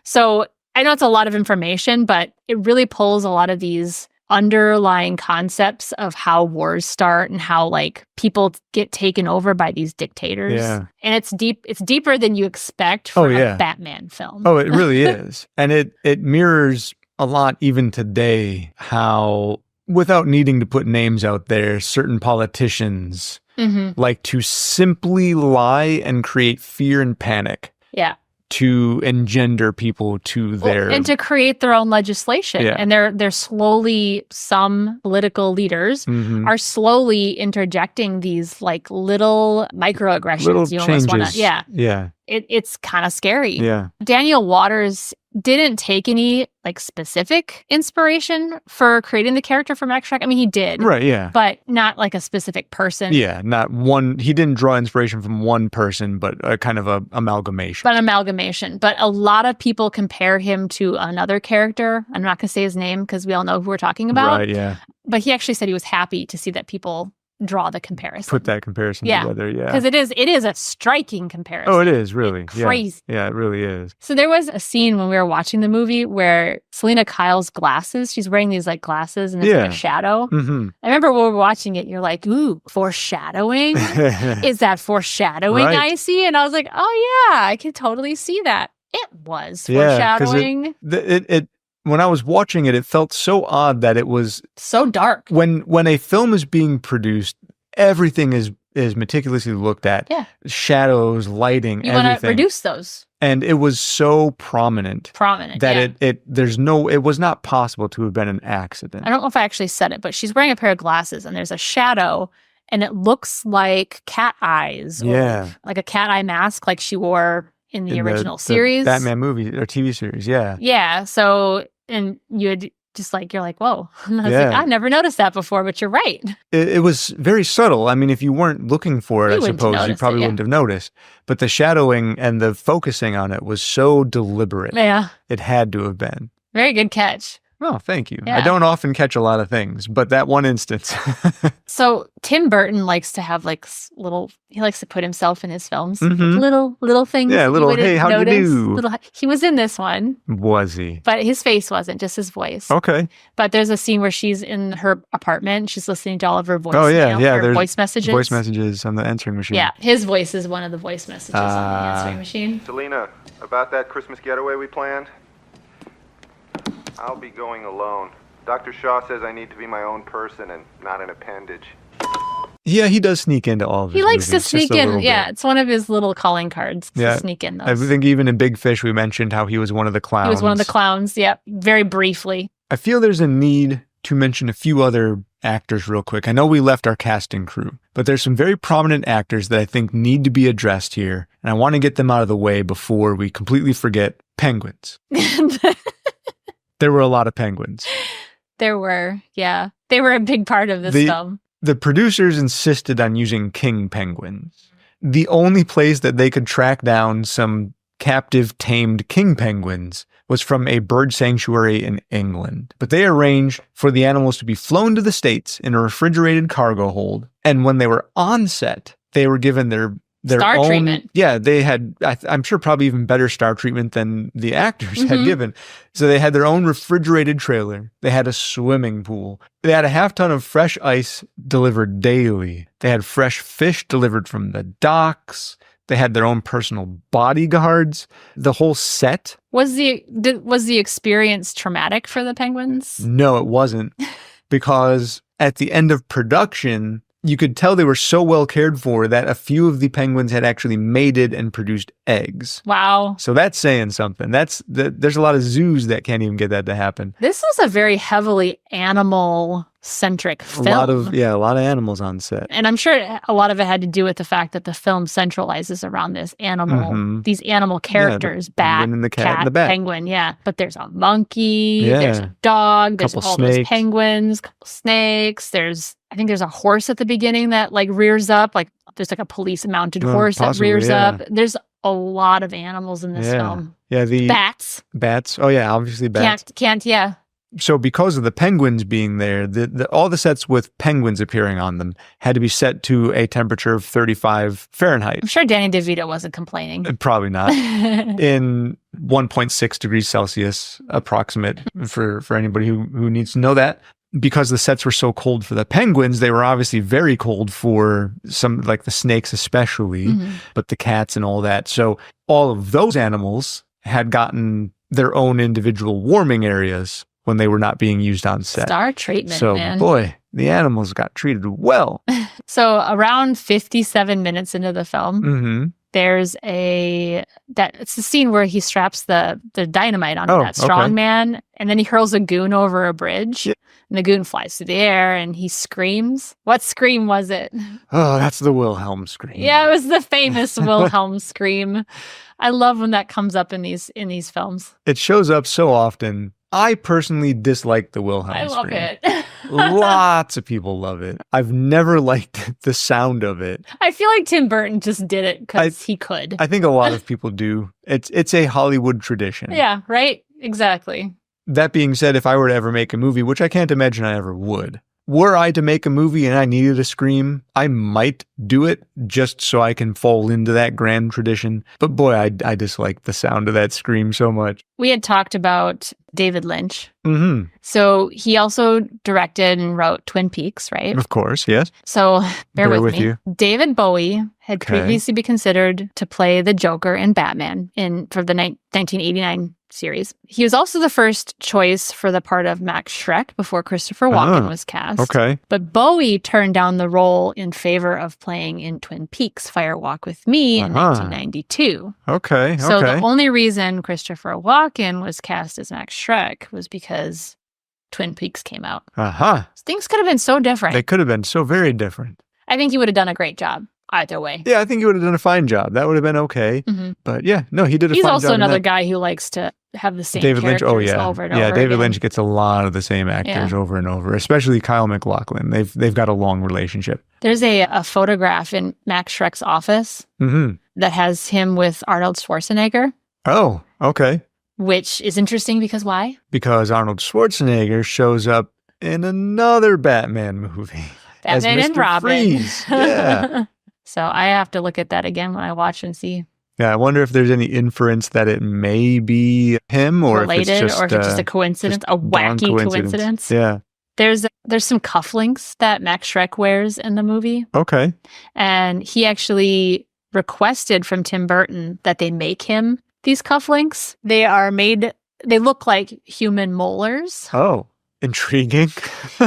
So I know it's a lot of information, but it really pulls a lot of these underlying concepts of how wars start and how like people get taken over by these dictators. Yeah. And it's deeper than you expect for a Batman film. Oh, it really is. And it mirrors a lot even today how, without needing to put names out there, certain politicians like to simply lie and create fear and panic. Yeah. To engender people to their... and to create their own legislation. Yeah. And they're slowly, some political leaders are slowly interjecting these like little microaggressions. Little you changes. almost wanna, Yeah. It's kind of scary. Yeah. Daniel Waters didn't take any like specific inspiration for creating the character for Max Shreck. I mean, he did. Right, yeah. But not like a specific person. Yeah, not one... He didn't draw inspiration from one person, but a kind of a amalgamation. But amalgamation. But a lot of people compare him to another character. I'm not going to say his name because we all know who we're talking about. Right, yeah. But he actually said he was happy to see that people draw the comparison. Put that comparison together, yeah. Because it is a striking comparison. Oh, it is, really. It's crazy. Yeah, it really is. So there was a scene when we were watching the movie where Selena Kyle's glasses, she's wearing these like glasses and it's like a shadow. Mm-hmm. I remember when we were watching it, you're like, ooh, foreshadowing? Is that foreshadowing I see? And I was like, oh yeah, I can totally see that. It was foreshadowing. When I was watching it, it felt so odd that it was so dark. When a film is being produced, everything is meticulously looked at. Yeah. Shadows, lighting, you everything. want to reduce those. And it was so prominent. That it was not possible to have been an accident. I don't know if I actually said it, but she's wearing a pair of glasses and there's a shadow and it looks like cat eyes. Or like a cat eye mask like she wore in the original series. The Batman movie or TV series, yeah. Yeah. So, and you're like, whoa. And I was like, I never noticed that before, but you're right. It was very subtle. I mean, if you weren't looking for it, I suppose, you probably wouldn't have noticed. But the shadowing and the focusing on it was so deliberate. Yeah. It had to have been. Very good catch. Oh, thank you. Yeah. I don't often catch a lot of things, but that one instance. So Tim Burton likes to have he likes to put himself in his films. Mm-hmm. Little things. Yeah, hey, how do you do? He was in this one. Was he? But his face wasn't, just his voice. Okay. But there's a scene where she's in her apartment. She's listening to all of her voice there's voice messages. Voice messages on the answering machine. Yeah, his voice is one of the voice messages on the answering machine. Selena, about that Christmas getaway we planned? I'll be going alone. Dr. Shaw says I need to be my own person and not an appendage. Yeah, he does sneak into all of his He likes movies, to sneak in. Yeah, it's one of his little calling cards to sneak in those. I think even in Big Fish, we mentioned how he was one of the clowns. He was one of the clowns, yeah, very briefly. I feel there's a need to mention a few other actors real quick. I know we left our casting crew, but there's some very prominent actors that I think need to be addressed here, and I want to get them out of the way before we completely forget penguins. There were a lot of penguins. There were, yeah. They were a big part of this film. The producers insisted on using king penguins. The only place that they could track down some captive tamed king penguins was from a bird sanctuary in England. But they arranged for the animals to be flown to the States in a refrigerated cargo hold. And when they were on set, they were given their star own treatment. Yeah, they had, I'm sure, probably even better star treatment than the actors had given. So they had their own refrigerated trailer. They had a swimming pool. They had a half-ton of fresh ice delivered daily. They had fresh fish delivered from the docks. They had their own personal bodyguards. The whole set. Was the experience traumatic for the penguins? No, it wasn't. Because at the end of production, you could tell they were so well cared for that a few of the penguins had actually mated and produced eggs. Wow. So that's saying something. There's a lot of zoos that can't even get that to happen. This was a very heavily animal-centric film. A lot of animals on set. And I'm sure a lot of it had to do with the fact that the film centralizes around this animal, these animal characters, bat, and the cat, and the bat. penguin, But there's a monkey, there's a dog, there's Couple all snakes. those penguins, couple snakes. I think there's a horse at the beginning that like rears up, like there's like a police mounted horse possibly, that rears up. There's a lot of animals in this film. Yeah, the Bats. Bats. Oh yeah, obviously bats. Can't. So because of the penguins being there, all the sets with penguins appearing on them had to be set to a temperature of 35 Fahrenheit. I'm sure Danny DeVito wasn't complaining. Probably not. In 1.6 degrees Celsius, approximate for anybody who needs to know that. Because the sets were so cold for the penguins, they were obviously very cold for some, like the snakes especially, but the cats and all that. So all of those animals had gotten their own individual warming areas when they were not being used on set. Star treatment, so, man. Boy, the animals got treated well. So around 57 minutes into the film, there's it's the scene where he straps the dynamite onto that strong man, and then he hurls a goon over a bridge, and the goon flies through the air, and he screams. What scream was it? Oh, that's the Wilhelm scream. Yeah, it was the famous Wilhelm scream. I love when that comes up in these films. It shows up so often. I personally dislike the Wilhelm scream. I love it. Lots of people love it. I've never liked the sound of it. I feel like Tim Burton just did it because he could. I think a lot of people do. It's a Hollywood tradition. Yeah, right? Exactly. That being said, if I were to ever make a movie, which I can't imagine I ever would, were I to make a movie and I needed a scream, I might do it just so I can fall into that grand tradition. But boy, I dislike the sound of that scream so much. We had talked about David Lynch. Mm-hmm. So he also directed and wrote Twin Peaks, right? Of course, yes. So bear with me. You. David Bowie had previously been considered to play the Joker in Batman for the 1989 series. He was also the first choice for the part of Max Shreck before Christopher Walken was cast. Okay. But Bowie turned down the role in favor of playing in Twin Peaks Fire Walk with Me in 1992. Okay. So the only reason Christopher Walken was cast as Max Shreck was because Twin Peaks came out. So things could have been so different. They could have been so very different. I think he would have done a great job either way. Yeah, I think he would have done a fine job. That would have been okay. But yeah, no, he did a fine job. He's also another guy who likes to have the same David Lynch. characters Oh yeah, over and over David again. Lynch gets a lot of the same actors over and over, especially Kyle MacLachlan. They've got a long relationship. There's a photograph in Max Shreck's office that has him with Arnold Schwarzenegger. Oh, okay. Which is interesting because why? Because Arnold Schwarzenegger shows up in another Batman movie. Batman as and Mr. Robin. Freeze. Yeah. So I have to look at that again when I watch and see. Yeah, I wonder if there's any inference that it may be him or related, if it's just a coincidence, a wacky coincidence. Yeah. There's some cufflinks that Max Shreck wears in the movie. Okay. And he actually requested from Tim Burton that they make him these cufflinks. They look like human molars. Oh, intriguing.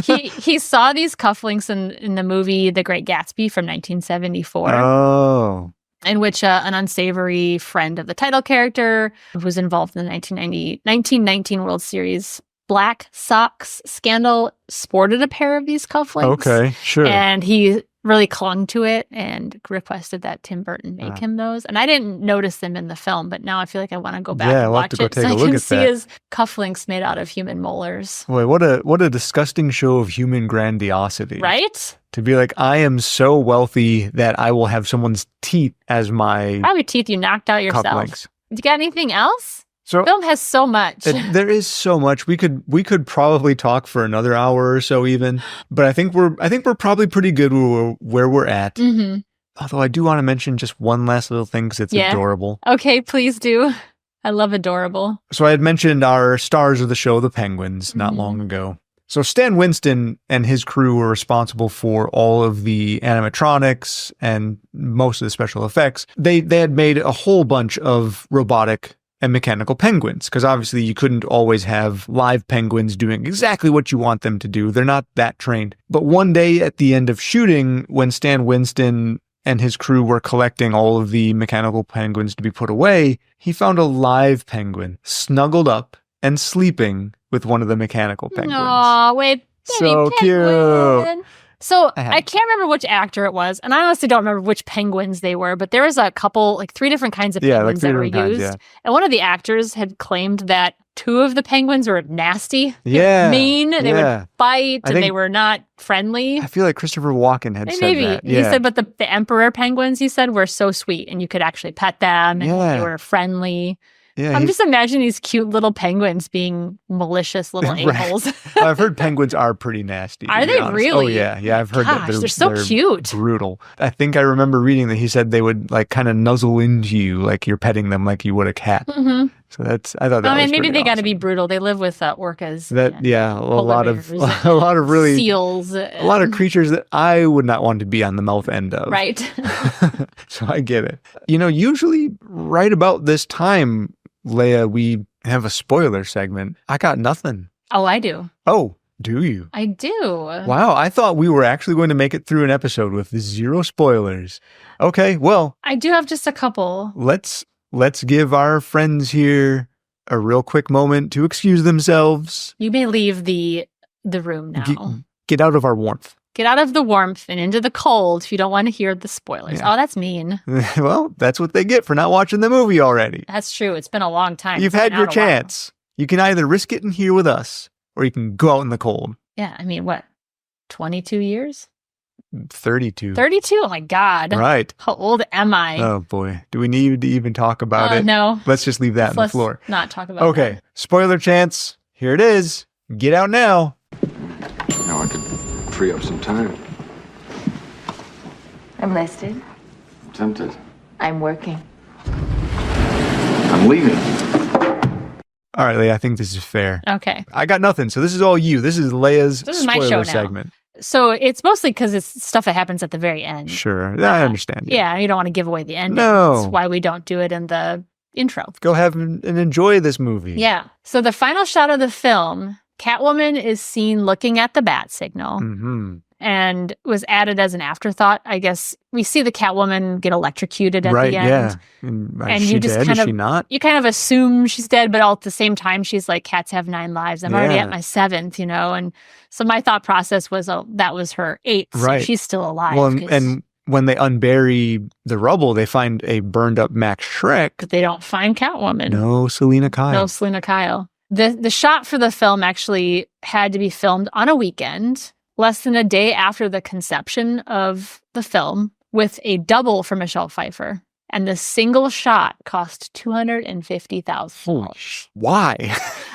he saw these cufflinks in the movie The Great Gatsby from 1974. Oh. In which an unsavory friend of the title character who was involved in the 1919 World Series Black Sox scandal sported a pair of these cufflinks. Okay, sure. And he really clung to it and requested that Tim Burton make him those. And I didn't notice them in the film, but now I feel like I want to go back and watch it so I can see his cufflinks made out of human molars. Boy, what a disgusting show of human grandiosity. Right? To be like, I am so wealthy that I will have someone's teeth as my Probably teeth you knocked out yourself. cufflinks. You got anything else? So Film has so much. there is so much. We could probably talk for another hour or so even, but I think we're probably pretty good where we're at. Mm-hmm. Although I do want to mention just one last little thing because it's adorable. Okay, please do. I love adorable. So I had mentioned our stars of the show, the Penguins, not long ago. So Stan Winston and his crew were responsible for all of the animatronics and most of the special effects. They had made a whole bunch of robotic and mechanical penguins, because obviously you couldn't always have live penguins doing exactly what you want them to do. They're not that trained. But one day at the end of shooting, when Stan Winston and his crew were collecting all of the mechanical penguins to be put away, he found a live penguin snuggled up and sleeping with one of the mechanical penguins. Aw, wait. So cute. So I can't remember which actor it was, and I honestly don't remember which penguins they were, but there was a couple, like 3 different kinds of penguins that were used. And one of the actors had claimed that 2 of the penguins were nasty, mean, they would bite, and they were not friendly. I feel like Christopher Walken had said that. He said, but the emperor penguins, he said, were so sweet, and you could actually pet them, and they were friendly. Yeah, I'm just imagining these cute little penguins being malicious little a-holes. I've heard penguins are pretty nasty. Are they really? Oh, yeah. Yeah, I've heard that they're so cute. Brutal. I think I remember reading that he said they would like kind of nuzzle into you like you're petting them like you would a cat. Mm-hmm. So I thought that was maybe they got to awesome. be brutal. They live with orcas. A lot of really seals. A lot of creatures that I would not want to be on the mouth end of. Right. So I get it. Usually right about this time, Leia, we have a spoiler segment. I got nothing. Oh, I do. Oh, do you? I do. Wow, I thought we were actually going to make it through an episode with 0 spoilers. Okay, well. I do have just a couple. Let's give our friends here a real quick moment to excuse themselves. You may leave the room now. Get out of our warmth. Get out of the warmth and into the cold if you don't want to hear the spoilers. Yeah. Oh, that's mean. Well, that's what they get for not watching the movie already. That's true. It's been a long time. You've had your chance. You can either risk it in here with us, or you can go out in the cold. Yeah, I mean, what, 22 years? 32. 32? Oh my God. Right. How old am I? Oh boy. Do we need to even talk about it? No. Let's just leave that on the floor. Not talk about Okay. that. Spoiler chance. Here it is. Get out now. Now I could free up some time. I'm listed. I'm tempted. I'm working. I'm leaving. All right, Leia, I think this is fair. Okay. I got nothing. So this is all you. This is Leia's my show now. segment. So it's mostly because it's stuff that happens at the very end. Sure. I understand. Yeah, you don't want to give away the ending. No. That's why we don't do it in the intro. Go have and enjoy this movie. Yeah. So the final shot of the film, Catwoman is seen looking at the bat signal. Mm-hmm. And was added as an afterthought. I guess we see the Catwoman get electrocuted at the end. Yeah. And you just dead? Is she not? You kind of assume she's dead, but all at the same time, she's like, cats have 9 lives. I'm already at my 7th, And so my thought process was, that was her 8th. Right. So she's still alive. Well, and when they unbury the rubble, they find a burned up Max Shreck. But they don't find Catwoman. No Selena Kyle. No Selena Kyle. The shot for the film actually had to be filmed on a weekend, less than a day after the conception of the film, with a double for Michelle Pfeiffer. And the single shot cost $250,000. Why?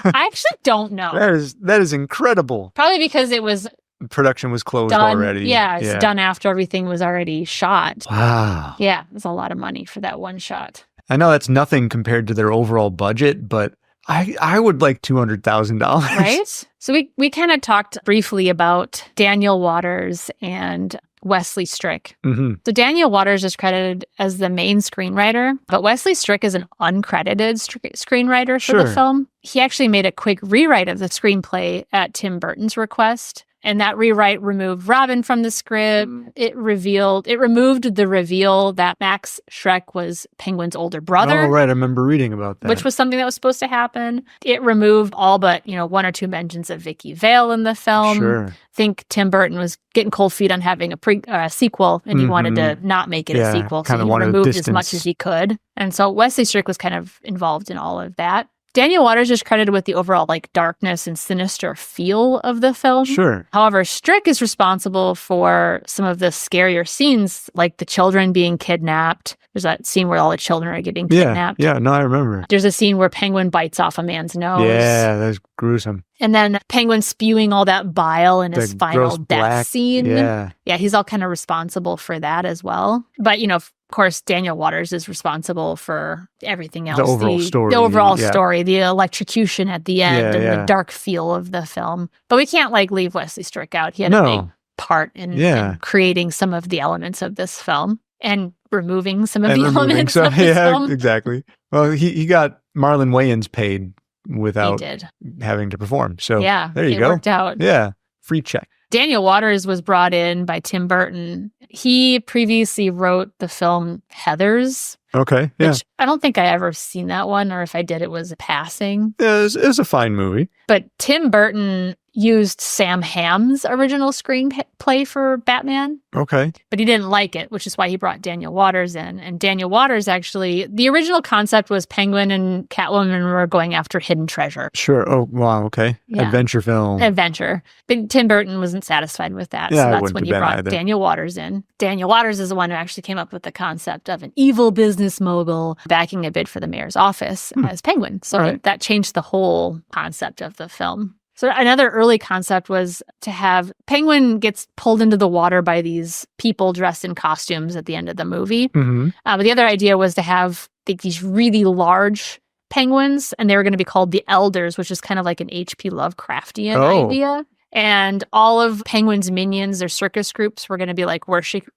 I actually don't know. That is incredible. Probably because it was production was closed done, already. Yeah, it's done after everything was already shot. Wow. Yeah, it was a lot of money for that one shot. I know that's nothing compared to their overall budget, but I would like $200,000. Right? So we kind of talked briefly about Daniel Waters and Wesley Strick. Mm-hmm. So Daniel Waters is credited as the main screenwriter, but Wesley Strick is an uncredited screenwriter for the film. He actually made a quick rewrite of the screenplay at Tim Burton's request. And that rewrite removed Robin from the script. It removed the reveal that Max Shreck was Penguin's older brother. Oh, right. I remember reading about that. Which was something that was supposed to happen. It removed all but, 1 or 2 mentions of Vicky Vale in the film. Sure. I think Tim Burton was getting cold feet on having a sequel, and he wanted to not make it a sequel. So he removed as much as he could. And so Wesley Strick was kind of involved in all of that. Daniel Waters is credited with the overall darkness and sinister feel of the film. Sure. However, Strick is responsible for some of the scarier scenes, like the children being kidnapped, There's that scene where all the children are getting kidnapped. Yeah, no, I remember. There's a scene where Penguin bites off a man's nose. Yeah, that's gruesome. And then Penguin spewing all that bile in his final death scene. Yeah, he's all kind of responsible for that as well. But, of course, Daniel Waters is responsible for everything else. The overall story. The overall story, the electrocution at the end, and the dark feel of the film. But we can't, leave Wesley Strick out. He had a big part in creating some of the elements of this film and removing some of the elements of this film. Exactly. Well, he got Marlon Wayans paid without having to perform. So there you go. It worked out. Yeah. Free check. Daniel Waters was brought in by Tim Burton. He previously wrote the film Heathers. Okay. Yeah. Which I don't think I ever seen that one, or if I did, it was passing. Yeah, it was a fine movie. But Tim Burton used Sam Hamm's original screenplay for Batman. Okay. But he didn't like it, which is why he brought Daniel Waters in. And Daniel Waters actually, the original concept was Penguin and Catwoman were going after hidden treasure. Sure. Oh, wow. Okay. Yeah. Adventure film. Adventure. But Tim Burton wasn't satisfied with that. Yeah, so that's when he brought Daniel Waters in. Daniel Waters is the one who actually came up with the concept of an evil business mogul backing a bid for the mayor's office as Penguin. So that changed the whole concept of the film. So another early concept was to have Penguin gets pulled into the water by these people dressed in costumes at the end of the movie. Mm-hmm. But the other idea was to have these really large penguins, and they were going to be called the Elders, which is kind of like an H.P. Lovecraftian idea. And all of Penguin's minions, their circus groups, were going to be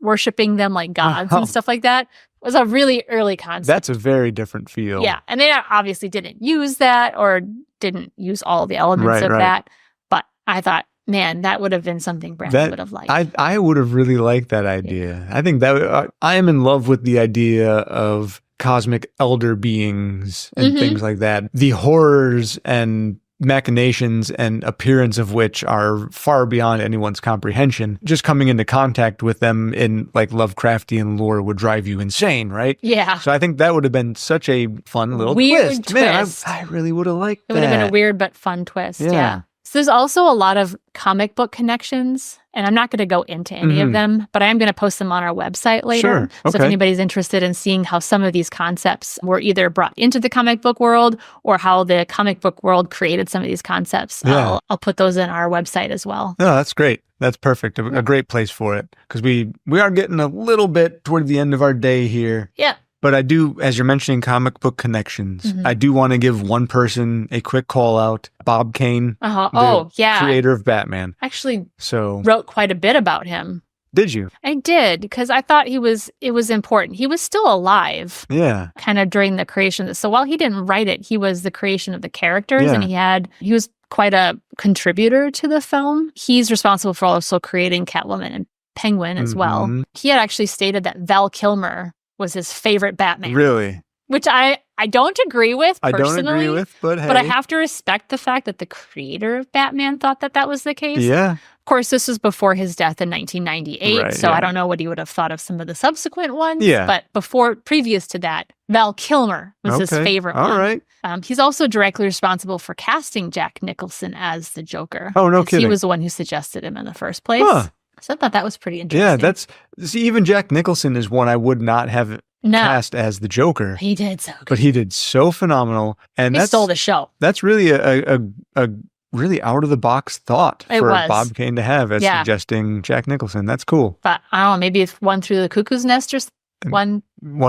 worshiping them like gods and stuff like that. It was a really early concept. That's a very different feel. Yeah. And they obviously didn't use that or didn't use all the elements of that. But I thought, man, that would have been something Brandon would have liked. I would have really liked that idea. I think that I am in love with the idea of cosmic elder beings and things like that. The horrors and machinations and appearance of which are far beyond anyone's comprehension. Just coming into contact with them in Lovecraftian lore would drive you insane, right? Yeah. So I think that would have been such a fun little twist. Man, I really would have liked that. It would have been a weird but fun twist. Yeah. So there's also a lot of comic book connections, and I'm not going to go into any of them, but I am going to post them on our website later. Sure. Okay. So if anybody's interested in seeing how some of these concepts were either brought into the comic book world or how the comic book world created some of these concepts, I'll put those in our website as well. Oh, that's great. That's perfect. A great place for it, because we are getting a little bit toward the end of our day here. Yeah. But I do, as you're mentioning comic book connections, I do want to give one person a quick call out. Bob Kane, creator of Batman. Actually wrote quite a bit about him. Did you? I did, because I thought it was important. He was still alive. Yeah. Kind of during the creation. So while he didn't write it, he was the creation of the characters, and he was quite a contributor to the film. He's responsible for also creating Catwoman and Penguin as well. He had actually stated that Val Kilmer was his favorite Batman. Really? Which I don't agree with personally. I don't agree with, but hey. But I have to respect the fact that the creator of Batman thought that was the case. Yeah. Of course, this was before his death in 1998, so I don't know what he would have thought of some of the subsequent ones. Yeah. But previous to that, Val Kilmer was his favorite one. All right. He's also directly responsible for casting Jack Nicholson as the Joker. Oh, no kidding. He was the one who suggested him in the first place. Huh. So I thought that was pretty interesting. Yeah, even Jack Nicholson is one I would not have cast as the Joker. He did so good. But he did so phenomenal. And he stole the show. That's really a really out-of-the-box thought for Bob Kane to have as suggesting Jack Nicholson. That's cool. But I don't know, maybe if one through the cuckoo's nest or one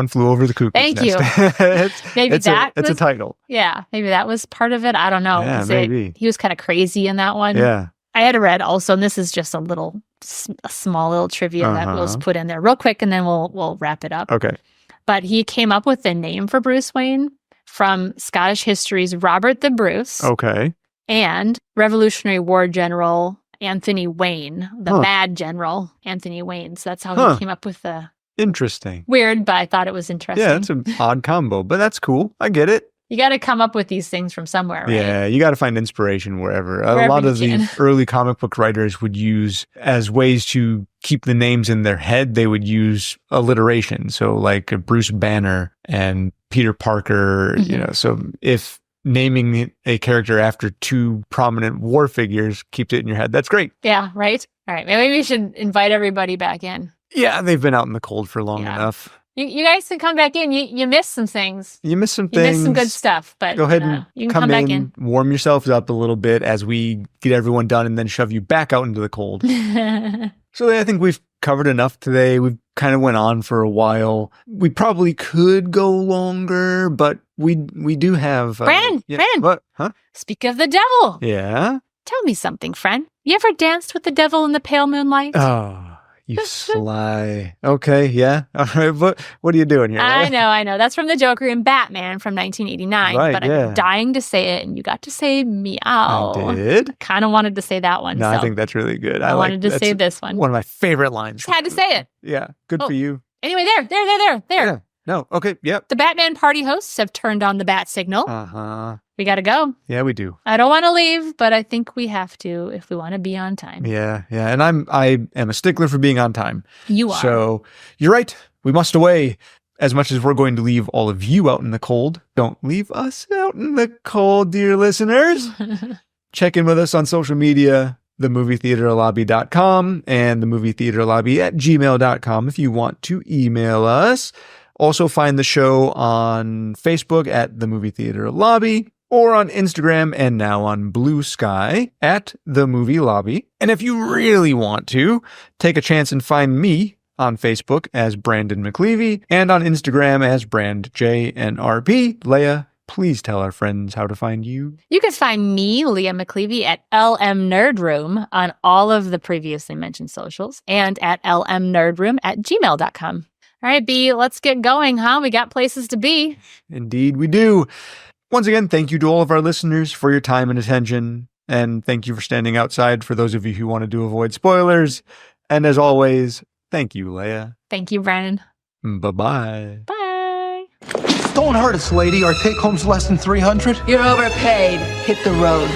flew over the cuckoo's nest. Thank you. It's a title. Yeah, maybe that was part of it. I don't know. Yeah, maybe. He was kind of crazy in that one. Yeah. I had read also, and this is just a small little trivia that was put in there real quick, and then we'll wrap it up. Okay. But he came up with the name for Bruce Wayne from Scottish history's Robert the Bruce. Okay. And Revolutionary War General Anthony Wayne, the Mad General Anthony Wayne. So that's how he came up with the... Interesting. Weird, but I thought it was interesting. Yeah, it's an odd combo, but that's cool. I get it. You got to come up with these things from somewhere, right? Yeah, you got to find inspiration wherever. A lot of the early comic book writers would use, as ways to keep the names in their head, they would use alliteration. So like Bruce Banner and Peter Parker, so if naming a character after two prominent war figures keeps it in your head, that's great. Yeah, right? All right, maybe we should invite everybody back in. Yeah, they've been out in the cold for long enough. You guys can come back in. You missed some things. You missed some You things. missed some good stuff, but Go ahead and you can come back in. warm yourselves up a little bit as we get everyone done and then shove you back out into the cold. So I think we've covered enough today. We've kind of went on for a while. We probably could go longer, but we do have... Brandon! What? Huh? Speak of the devil. Yeah? Tell me something, friend. You ever danced with the devil in the pale moonlight? Oh, you sly. Okay, yeah. All right, what are you doing here? I know. That's from the Joker in Batman from 1989. Right, but yeah. I'm dying to say it, and you got to say meow. I did? Kind of wanted to say that one. No, so I think that's really good. I wanted to say this one. One of my favorite lines. Just had to say it. Yeah, good for you. Anyway, there. Yeah. No, okay, yep. The Batman party hosts have turned on the bat signal. Uh-huh. We got to go. Yeah, we do. I don't want to leave, but I think we have to if we want to be on time. Yeah. And I am a stickler for being on time. You are. So you're right. We must away. As much as we're going to leave all of you out in the cold, don't leave us out in the cold, dear listeners. Check in with us on social media, themovietheaterlobby.com and themovietheaterlobby@gmail.com if you want to email us. Also find the show on Facebook at The Movie Theater Lobby or on Instagram and now on Blue Sky at The Movie Lobby. And if you really want to, take a chance and find me on Facebook as Brandon McLeavy and on Instagram as BrandJNRP. Leah, please tell our friends how to find you. You can find me, Leah McLeavy, at LM Nerd Room on all of the previously mentioned socials and at lmnerdroom@gmail.com. All right, B, let's get going, huh? We got places to be. Indeed, we do. Once again, thank you to all of our listeners for your time and attention. And thank you for standing outside for those of you who wanted to avoid spoilers. And as always, thank you, Leia. Thank you, Brandon. Bye-bye. Bye. Don't hurt us, lady. Our take-home's less than $300. You're overpaid. Hit the road.